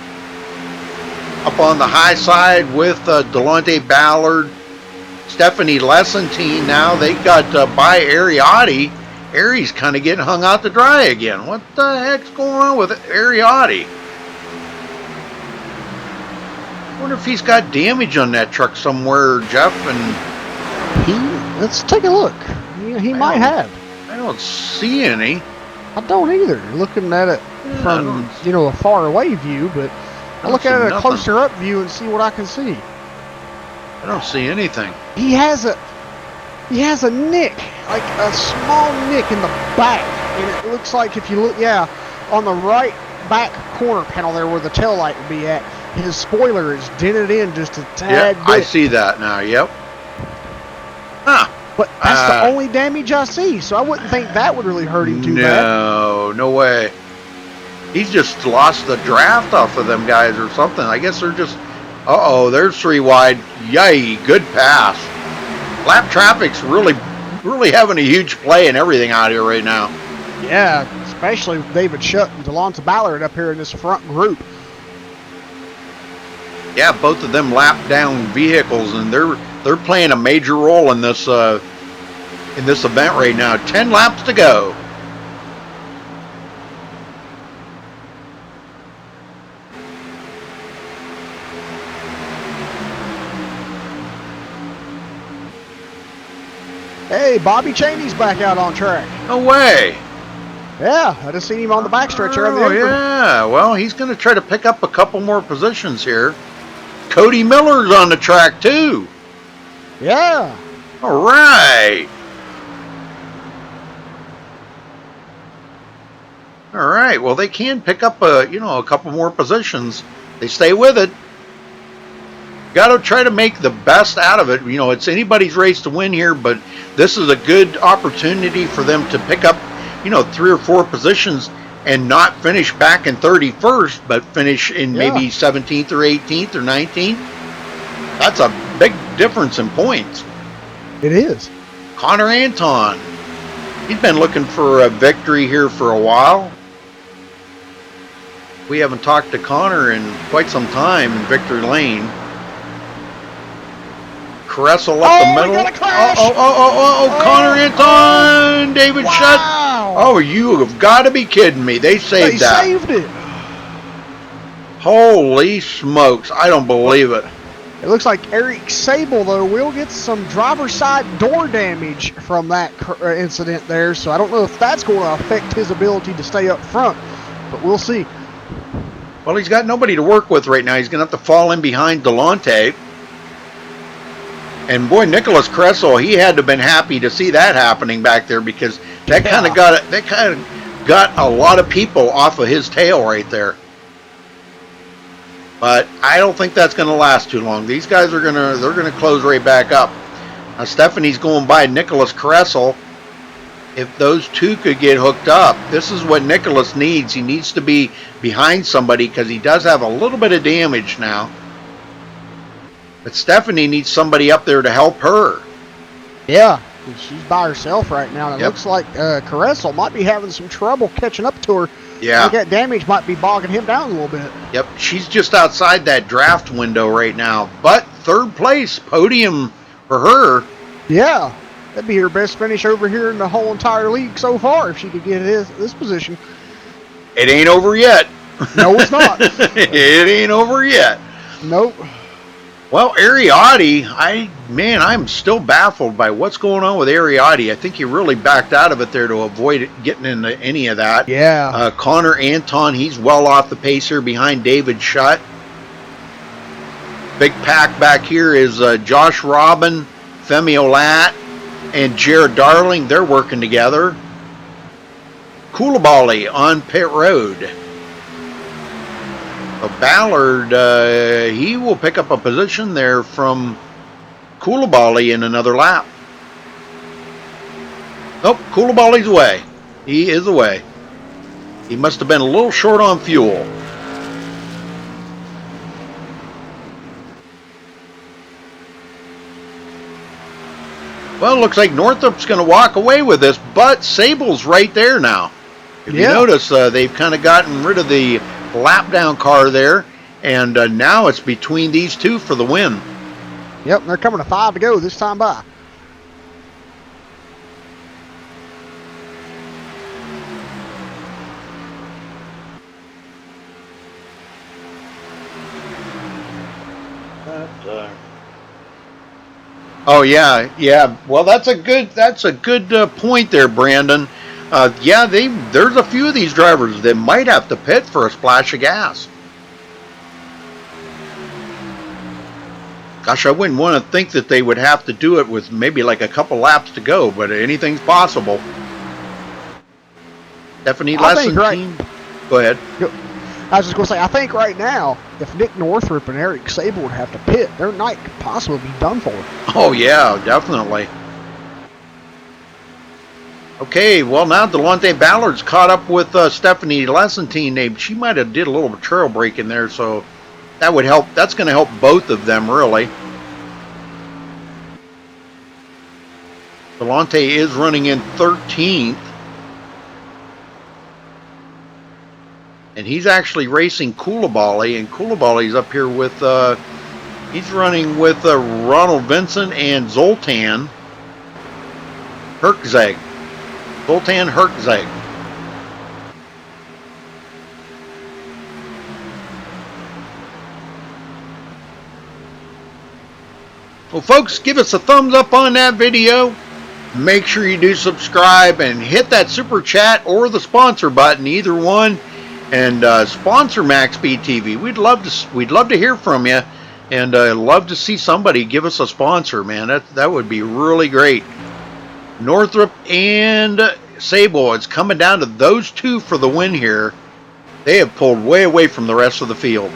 up on the high side with Delonte Ballard. Stephanie Lessentine now. They got by Ariotti. Ari's kind of getting hung out to dry again. What the heck's going on with Ariotti? I wonder if he's got damage on that truck somewhere, Jeff. And let's take a look. He might have. I don't see any. I don't either. Looking at it from a far away view, but I look at it a closer up view and see what I can see. I don't see anything. He has a nick, like a small nick in the back, and it looks like if you look, on the right back corner panel there where the tail light would be at, his spoiler is dented in just a tad bit. I see that now. Yep. Huh. But that's the only damage I see, so I wouldn't think that would really hurt him too bad. No way. He's just lost the draft off of them guys or something. I guess they're just... there's 3 wide. Yay, good pass. Lap traffic's really having a huge play and everything out here right now. Yeah, especially with David Shutt and Delonte Ballard up here in this front group. Yeah, both of them lap down vehicles, and they're playing a major role in this event right now. 10 laps to go. Hey, Bobby Cheney's back out on track. No way. Yeah, I just seen him on the backstretch around the Oh, apron. yeah. Well, he's going to try to pick up a couple more positions here. Cody Miller's on the track, too. Yeah. All right. All right. Well, they can pick up a couple more positions. They stay with it. Got to try to make the best out of it. You know, it's anybody's race to win here, but this is a good opportunity for them to pick up, 3 or 4 positions and not finish back in 31st, but finish in maybe 17th or 18th or 19th. That's a big difference in points. It is. Connor Anton. He's been looking for a victory here for a while. We haven't talked to Connor in quite some time in Victory Lane. Cressel up the middle. Connor Anton, David Shutt. Oh, you have got to be kidding me. They saved that. They saved it. Holy smokes. I don't believe it. It looks like Eric Sable, though, will get some driver's side door damage from that incident there. So I don't know if that's going to affect his ability to stay up front, but we'll see. Well, he's got nobody to work with right now. He's going to have to fall in behind Delonte. And boy, Nicholas Cressel, he had to have been happy to see that happening back there, because that kind of got a lot of people off of his tail right there. But I don't think that's going to last too long. These guys are they're gonna close right back up. Now Stephanie's going by Nicholas Cressel. If those two could get hooked up, this is what Nicholas needs. He needs to be behind somebody because he does have a little bit of damage now. But Stephanie needs somebody up there to help her. Yeah, she's by herself right now. And it looks like Cressel might be having some trouble catching up to her. Yeah. I think that damage might be bogging him down a little bit. Yep, she's just outside that draft window right now. But third place, podium for her. Yeah, that'd be her best finish over here in the whole entire league so far if she could get this position. It ain't over yet. No, it's not. It ain't over yet. Nope. Well, Ariotti, I'm still baffled by what's going on with Ariotti. I think he really backed out of it there to avoid getting into any of that. Yeah. Connor Anton, he's well off the pace here behind David Shutt. Big pack back here is Josh Robin, Femi Olat, and Jared Darling. They're working together. Koulibaly on pit road. Ballard, he will pick up a position there from Koulibaly in another lap. Nope, Koulibaly's away. He is away. He must have been a little short on fuel. Well, it looks like Northrop's going to walk away with this, but Sable's right there now. If you notice, they've kind of gotten rid of the lap down car there, and now it's between these two for the win. Yep, they're coming to 5 to go this time by. Oh yeah. Well, that's a good point there, Brandon. There's a few of these drivers that might have to pit for a splash of gas. Gosh, I wouldn't want to think that they would have to do it with maybe like a couple laps to go, but anything's possible. Stephanie Lessentine. Go ahead. I was just going to say, I think right now, if Nick Northrup and Eric Sable would have to pit, their night could possibly be done for. Oh, yeah, definitely. Okay, well, now Delonte Ballard's caught up with Stephanie Lessentine. She might have did a little trail break in there, so that would help. That's going to help both of them, really. Delonte is running in 13th. And he's actually racing Koulibaly, and Koulibaly's up here with, he's running with Ronald Vincent and Zoltan Herkzeg. Zoltan Herkzeg. Well, folks, give us a thumbs up on that video. make sure you do subscribe and hit that super chat or the sponsor button, either one, and sponsor Maxspeedtv. We'd love to hear from you, and love to see somebody give us a sponsor, man. That would be really great. Northrop and Sable, it's coming down to those two for the win here. They have pulled way away from the rest of the field.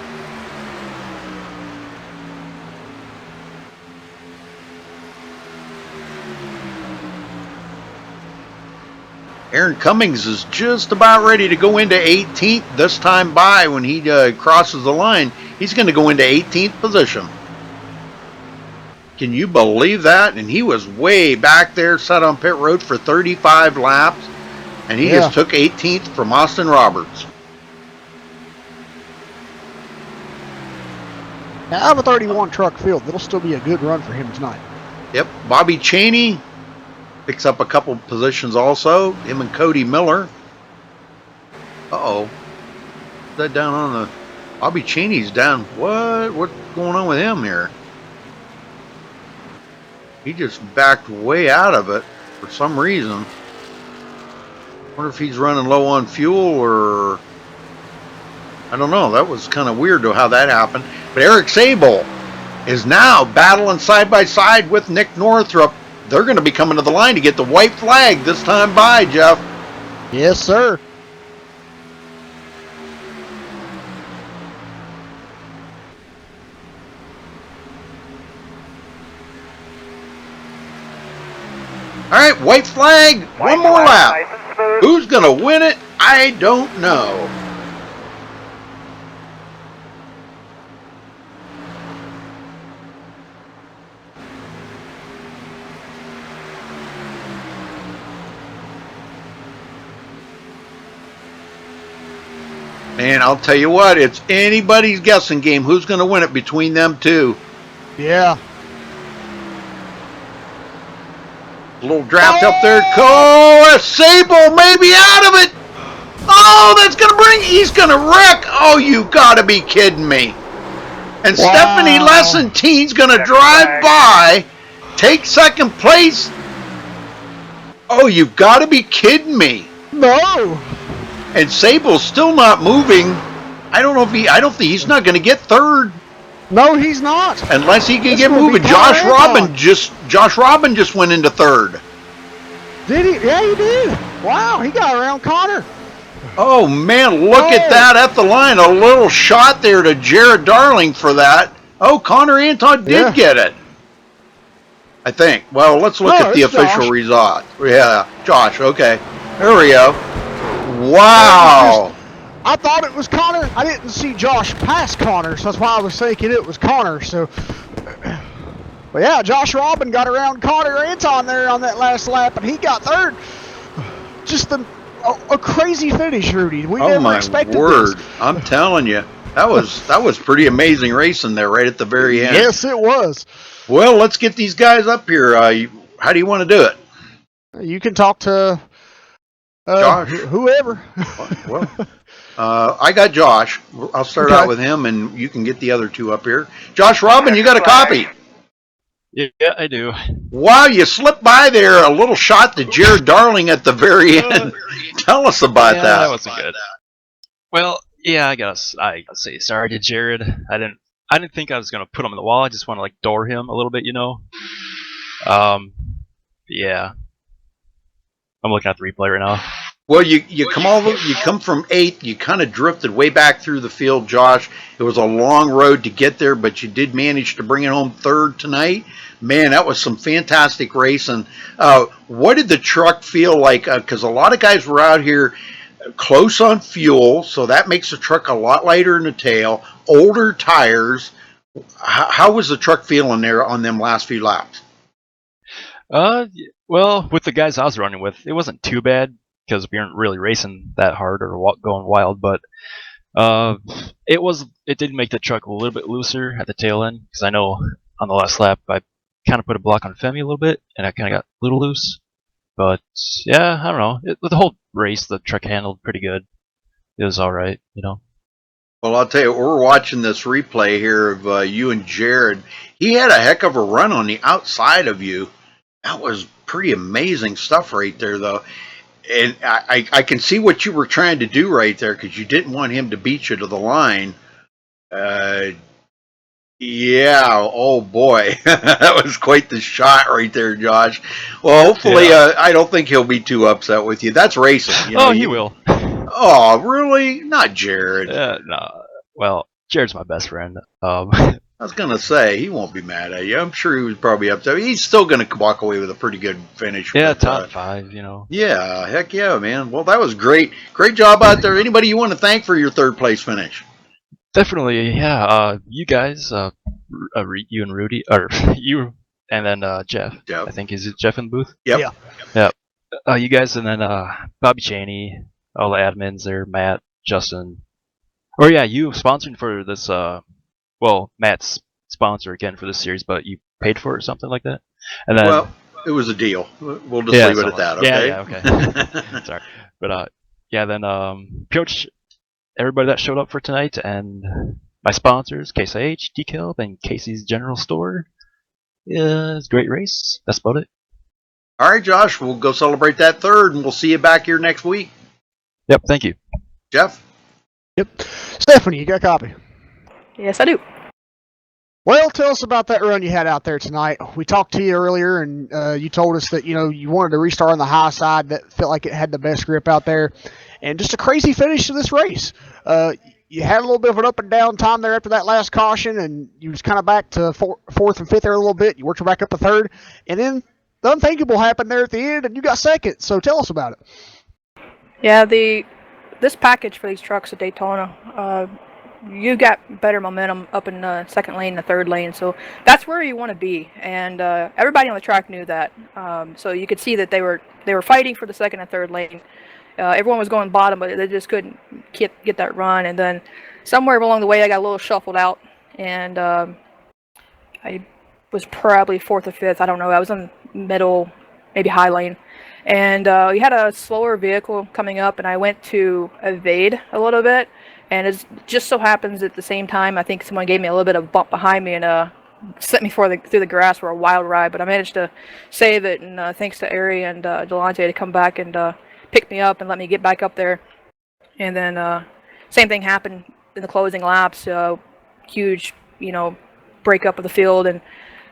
Aaron Cummings is just about ready to go into 18th this time by. When he crosses the line, he's going to go into 18th position. Can you believe that? And he was way back there, set on pit road for 35 laps, and he just took 18th from Austin Roberts. Now, out of a 31 truck field, it'll still be a good run for him tonight. Yep, Bobby Cheney picks up a couple positions also. Him and Cody Miller. Uh-oh. Is that down on the... Bobby Cheney's down. What's going on with him here? He just backed way out of it for some reason. Wonder if he's running low on fuel or... I don't know. That was kind of weird to how that happened. But Eric Sable is now battling side by side with Nick Northrop. They're going to be coming to the line to get the white flag this time by, Jeff. Yes, sir. All right, white flag, one more lap. Who's going to win it? I don't know. And I'll tell you what, it's anybody's guessing game who's going to win it between them two. Yeah. A little draft up there. Oh, Sable maybe out of it. Oh, that's going to bring, he's going to wreck. Oh, you got to be kidding me. And Stephanie Lessentine's going to drive by, take second place. Oh, you've got to be kidding me. No. And Sable's still not moving. I don't know if I don't think he's not going to get third. No, he's not. Unless he can get moving. Josh Robin just went into third. Did he? Yeah, he did. Wow, he got around Connor. Oh man, look at that at the line. A little shot there to Jared Darling for that. Oh, Connor Anton did get it. I think. Well, let's look at the official result. Yeah, Josh. Okay, there we go. Wow. I thought it was Connor. I didn't see Josh pass Connor, so that's why I was thinking it was Connor. So, but yeah, Josh Robin got around Connor Anton there on that last lap, and he got third. Just a crazy finish, Rudy. We never expected this. I'm telling you, that was pretty amazing racing there right at the very end. Yes, it was. Well, let's get these guys up here. How do you want to do it? You can talk to Josh, whoever. Well, I got Josh. I'll start out with him, and you can get the other two up here. Josh Robin, you got a copy? Yeah, I do. Wow, you slipped by there. A little shot to Jared Darling at the very end. Tell us about that. That wasn't good. Well, yeah, I gotta say sorry to Jared. I didn't think I was gonna put him on the wall. I just want to like door him a little bit, you know. Yeah. I'm looking at the replay right now. Well, you come from 8th. You kind of drifted way back through the field, Josh. It was a long road to get there, but you did manage to bring it home 3rd tonight. Man, that was some fantastic racing. What did the truck feel like? Because a lot of guys were out here close on fuel, so that makes the truck a lot lighter in the tail. Older tires. How was the truck feeling there on them last few laps? Well, with the guys I was running with, it wasn't too bad because we weren't really racing that hard or going wild, but it did make the truck a little bit looser at the tail end because I know on the last lap I kind of put a block on Femi a little bit and I kind of got a little loose. But yeah, I don't know. The whole race, the truck handled pretty good. It was all right, you know. Well, I'll tell you, we're watching this replay here of you and Jared. He had a heck of a run on the outside of you. That was pretty amazing stuff right there, though. And I can see what you were trying to do right there, because you didn't want him to beat you to the line. Yeah, oh boy, that was quite the shot right there, Josh. Well, hopefully, I don't think he'll be too upset with you. That's racing. You know, he will. Oh, really? Not Jared. No. Well, Jared's my best friend. I was gonna say he won't be mad at you. I'm sure he was probably upset. He's still gonna walk away with a pretty good finish. Yeah, with, top 5. You know. Yeah, heck yeah, man. Well, that was great. Great job out there. Anybody you want to thank for your 3rd place finish? Definitely, yeah. You guys, you and Rudy, or you, and then Jeff. Jeff. I think is it Jeff in the booth? Yep. Yeah. You guys, and then Bobby Cheney, all the admins there, Matt, Justin. Oh yeah, you sponsored for this. Well, Matt's sponsor again for this series, but you paid for it or something like that. And then, well, it was a deal. We'll just leave it at that. Okay. Yeah. Okay. Sorry, but yeah. Then pretty much everybody that showed up for tonight, and my sponsors, Case IH, Decal, and Casey's General Store. Yeah, it's a great race. That's about it. All right, Josh, we'll go celebrate that 3rd, and we'll see you back here next week. Yep, thank you. Jeff? Yep. Stephanie, you got a copy? Yes, I do. Well, tell us about that run you had out there tonight. We talked to you earlier, and you told us that, you wanted to restart on the high side. That felt like it had the best grip out there. And just a crazy finish to this race. You had a little bit of an up and down time there after that last caution, and you was kind of back to 4th and 5th there a little bit. You worked your back up to 3rd, and then the unthinkable happened there at the end, and you got 2nd. So tell us about it. Yeah, this package for these trucks at Daytona, you got better momentum up in the 2nd lane, the 3rd lane, so that's where you want to be. And everybody on the track knew that. So you could see that they were fighting for the 2nd and 3rd lane. Everyone was going bottom, but they just couldn't get that run. And then somewhere along the way, I got a little shuffled out, and I was probably 4th or 5th. I don't know. I was in middle, maybe high lane. And we had a slower vehicle coming up, and I went to evade a little bit. And it just so happens at the same time, I think someone gave me a little bit of a bump behind me and sent me through the grass for a wild ride. But I managed to save it, and thanks to Ari and Delonte to come back and pick me up and let me get back up there. And then same thing happened in the closing laps. Huge, breakup of the field, and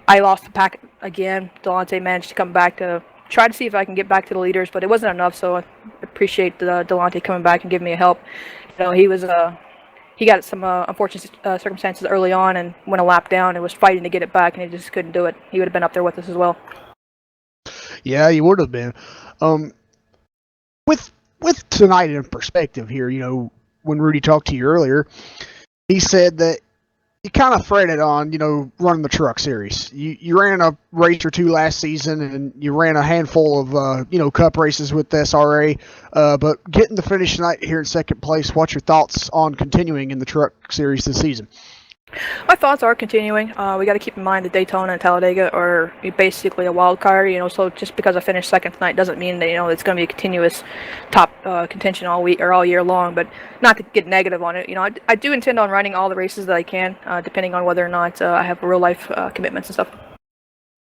I lost the pack again. Delonte managed to come back to try to see if I can get back to the leaders, but it wasn't enough. So I appreciate Delonte coming back and giving me a help. He got some unfortunate circumstances early on and went a lap down and was fighting to get it back, and he just couldn't do it. He would have been up there with us as well. Yeah, he would have been. With tonight in perspective here, when Rudy talked to you earlier, he said that you kind of fretted on, running the truck series. You ran a race or two last season, and you ran a handful of, cup races with the SRA. But getting the finish tonight here in 2nd place, what's your thoughts on continuing in the truck series this season? My thoughts are continuing. We got to keep in mind that Daytona and Talladega are basically a wild card. So just because I finished 2nd tonight doesn't mean that it's going to be a continuous top contention all week or all year long. But not to get negative on it, I do intend on running all the races that I can, depending on whether or not I have real life commitments and stuff.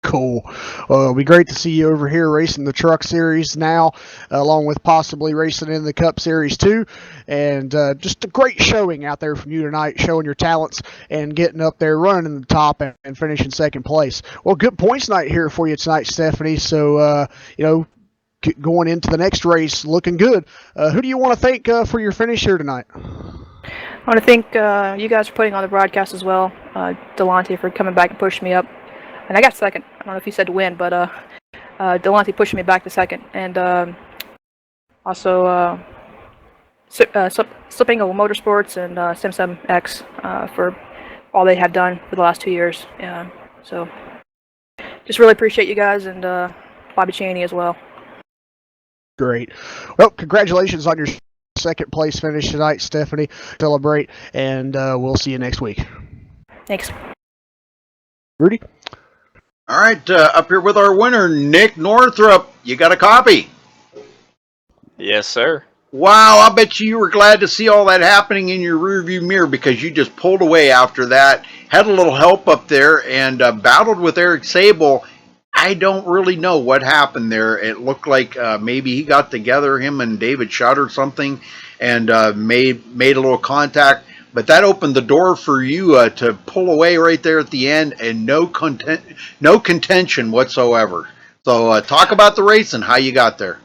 Cool. Well, it'll be great to see you over here racing the truck series now, along with possibly racing in the Cup Series too. And just a great showing out there from you tonight, showing your talents and getting up there, running in the top and finishing 2nd place. Well, good points night here for you tonight, Stephanie. So, going into the next race, looking good. Who do you want to thank for your finish here tonight? I want to thank you guys for putting on the broadcast as well. Delonte for coming back and pushing me up. And I got 2nd. I don't know if he said to win, but Delonte pushing me back to 2nd. And also Slipping Motorsports and Sim7X for all they have done for the last 2 years. So just really appreciate you guys, and Bobby Cheney as well. Great. Well, congratulations on your 2nd place finish tonight, Stephanie. Celebrate, and we'll see you next week. Thanks. Rudy? All right, up here with our winner, Nick Northrup. You got a copy? Yes, sir. Wow, I bet you were glad to see all that happening in your rearview mirror, because you just pulled away after that, had a little help up there, and battled with Eric Sable. I don't really know what happened there. It looked like maybe he got together, him and David Shutt or something, and made a little contact. But that opened the door for you to pull away right there at the end, and no contention whatsoever. So talk about the race and how you got there.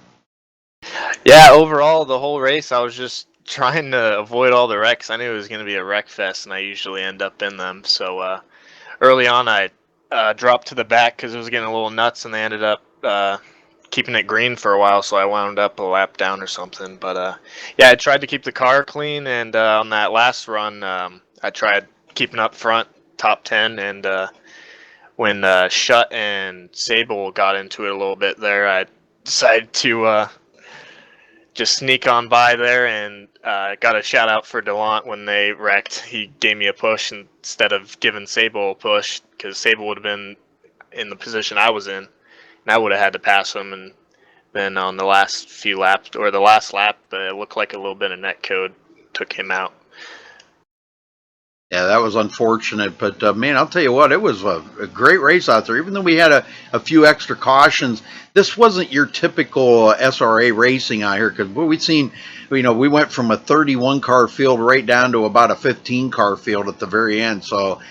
Yeah, overall, the whole race, I was just trying to avoid all the wrecks. I knew it was going to be a wreck fest, and I usually end up in them. So early on, I dropped to the back because it was getting a little nuts, and they ended up keeping it green for a while, so I wound up a lap down or something. But yeah, I tried to keep the car clean, and on that last run, I tried keeping up front, top 10, and when Shutt and Sable got into it a little bit there, I decided to just sneak on by there, and got a shout out for DeLont when they wrecked. He gave me a push instead of giving Sable a push, because Sable would have been in the position I was in, and I would have had to pass him. And then on the last few laps, or the last lap, it looked like a little bit of net code took him out. Yeah, that was unfortunate, but man, I'll tell you what, it was a great race out there. Even though we had a few extra cautions, this wasn't your typical SRA racing out here, because what we've seen, we went from a 31 car field right down to about a 15 car field at the very end. So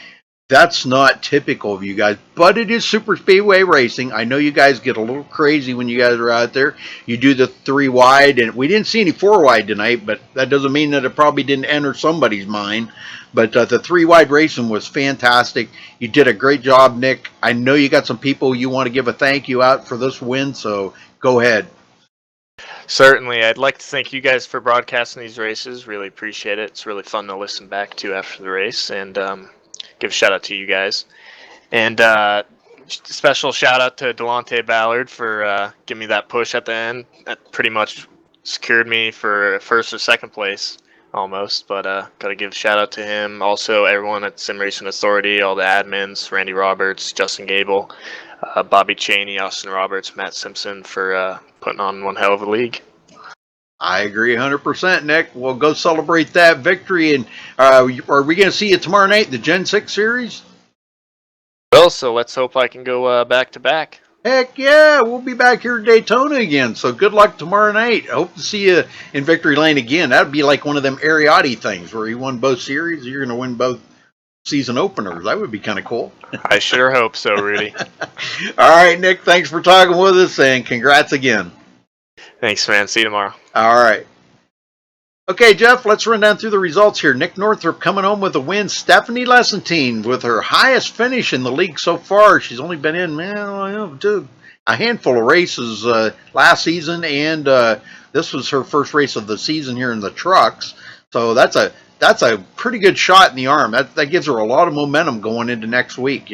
that's not typical of you guys, but it is super speedway racing. I know you guys get a little crazy when you guys are out there. You do the 3 wide, and we didn't see any 4 wide tonight, but that doesn't mean that it probably didn't enter somebody's mind. But the 3 wide racing was fantastic. You did a great job, Nick. I know you got some people you want to give a thank you out for this win, so go ahead. Certainly. I'd like to thank you guys for broadcasting these races. Really appreciate it. It's really fun to listen back to after the race, and give a shout out to you guys. And special shout out to Delonte Ballard for giving me that push at the end. That pretty much secured me for first or second place almost, but gotta give a shout out to him. Also everyone at Sim Racing Authority, all the admins, Randy Roberts, Justin Gable, Bobby Cheney, Austin Roberts, Matt Simpson for putting on one hell of a league. I agree 100%, Nick. We'll go celebrate that victory. And are we going to see you tomorrow night in the Gen 6 series? Well, so let's hope I can go back to back. Heck yeah, we'll be back here at Daytona again. So good luck tomorrow night. I hope to see you in Victory Lane again. That'd be like one of them Ariotti things where you won both series. You're going to win both season openers. That would be kind of cool. I sure hope so, Rudy. All right, Nick, thanks for talking with us, and congrats again. Thanks, man. See you tomorrow. All right. Okay, Jeff, let's run down through the results here. Nick Northrup coming home with a win. Stephanie Lessentine with her highest finish in the league so far. She's only been in, a handful of races last season, and this was her first race of the season here in the trucks. So that's a pretty good shot in the arm. That gives her a lot of momentum going into next week.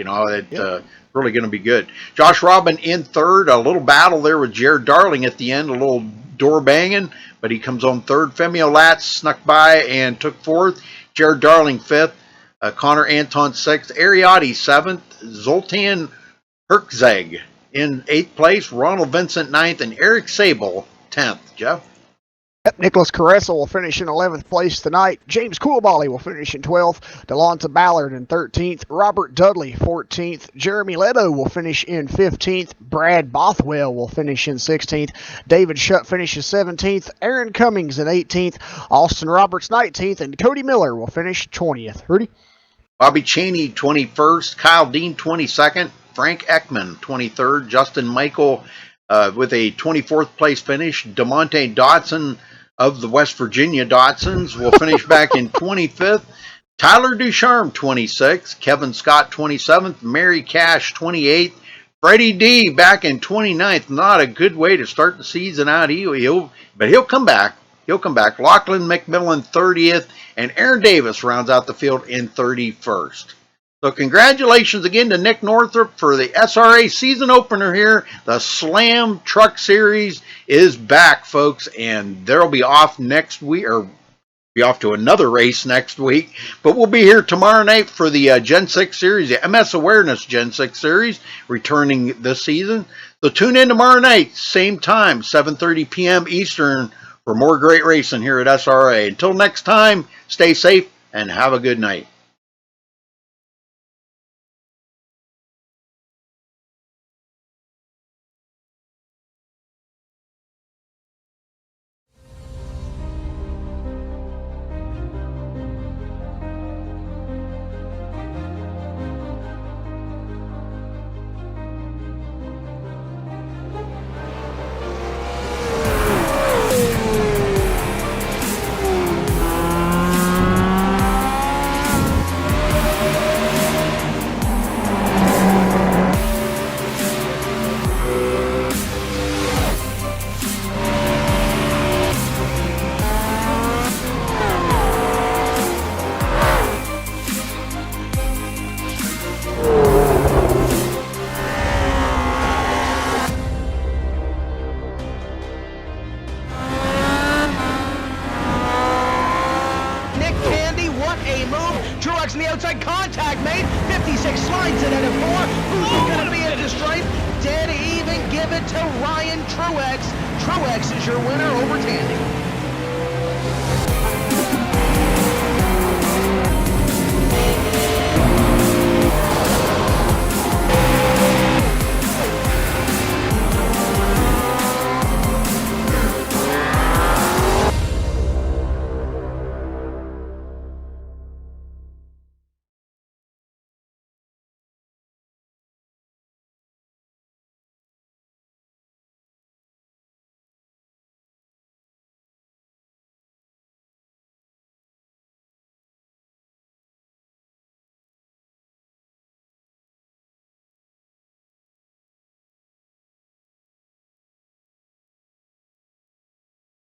Really going to be good. Josh Robin in third. A little battle there with Jared Darling at the end. A little door banging, but he comes on third. Femi Olatz snuck by and took fourth. Jared Darling fifth. Connor Anton sixth. Ariotti seventh. Zoltan Herkzeg in eighth place. Ronald Vincent ninth. And Eric Sable 10th. Jeff? Nicholas Caressa will finish in 11th place tonight. James Coolbally will finish in 12th. Delonta Ballard in 13th. Robert Dudley 14th. Jeremy Leto will finish in 15th. Brad Bothwell will finish in 16th. David Shutt finishes 17th. Aaron Cummings in 18th. Austin Roberts 19th. And Cody Miller will finish 20th. Rudy? Bobby Cheney 21st. Kyle Dean 22nd. Frank Ekman 23rd. Justin Michael with a 24th place finish. DeMonte Dotson of the West Virginia Dotsons will finish back in 25th. Tyler Ducharme 26th. Kevin Scott 27th. Mary Cash 28th. Freddie D back in 29th. Not a good way to start the season out. But he'll come back. He'll come back. Lachlan McMillan 30th. And Aaron Davis rounds out the field in 31st. So congratulations again to Nick Northrup for the SRA season opener here. The Slam Truck Series is back, folks, and they'll be off next week, or be off to another race next week. But we'll be here tomorrow night for the Gen 6 Series, the MS Awareness Gen 6 Series, returning this season. So tune in tomorrow night, same time, 7:30 p.m. Eastern, for more great racing here at SRA. Until next time, stay safe and have a good night. Truex. Truex is your winner over Tandy.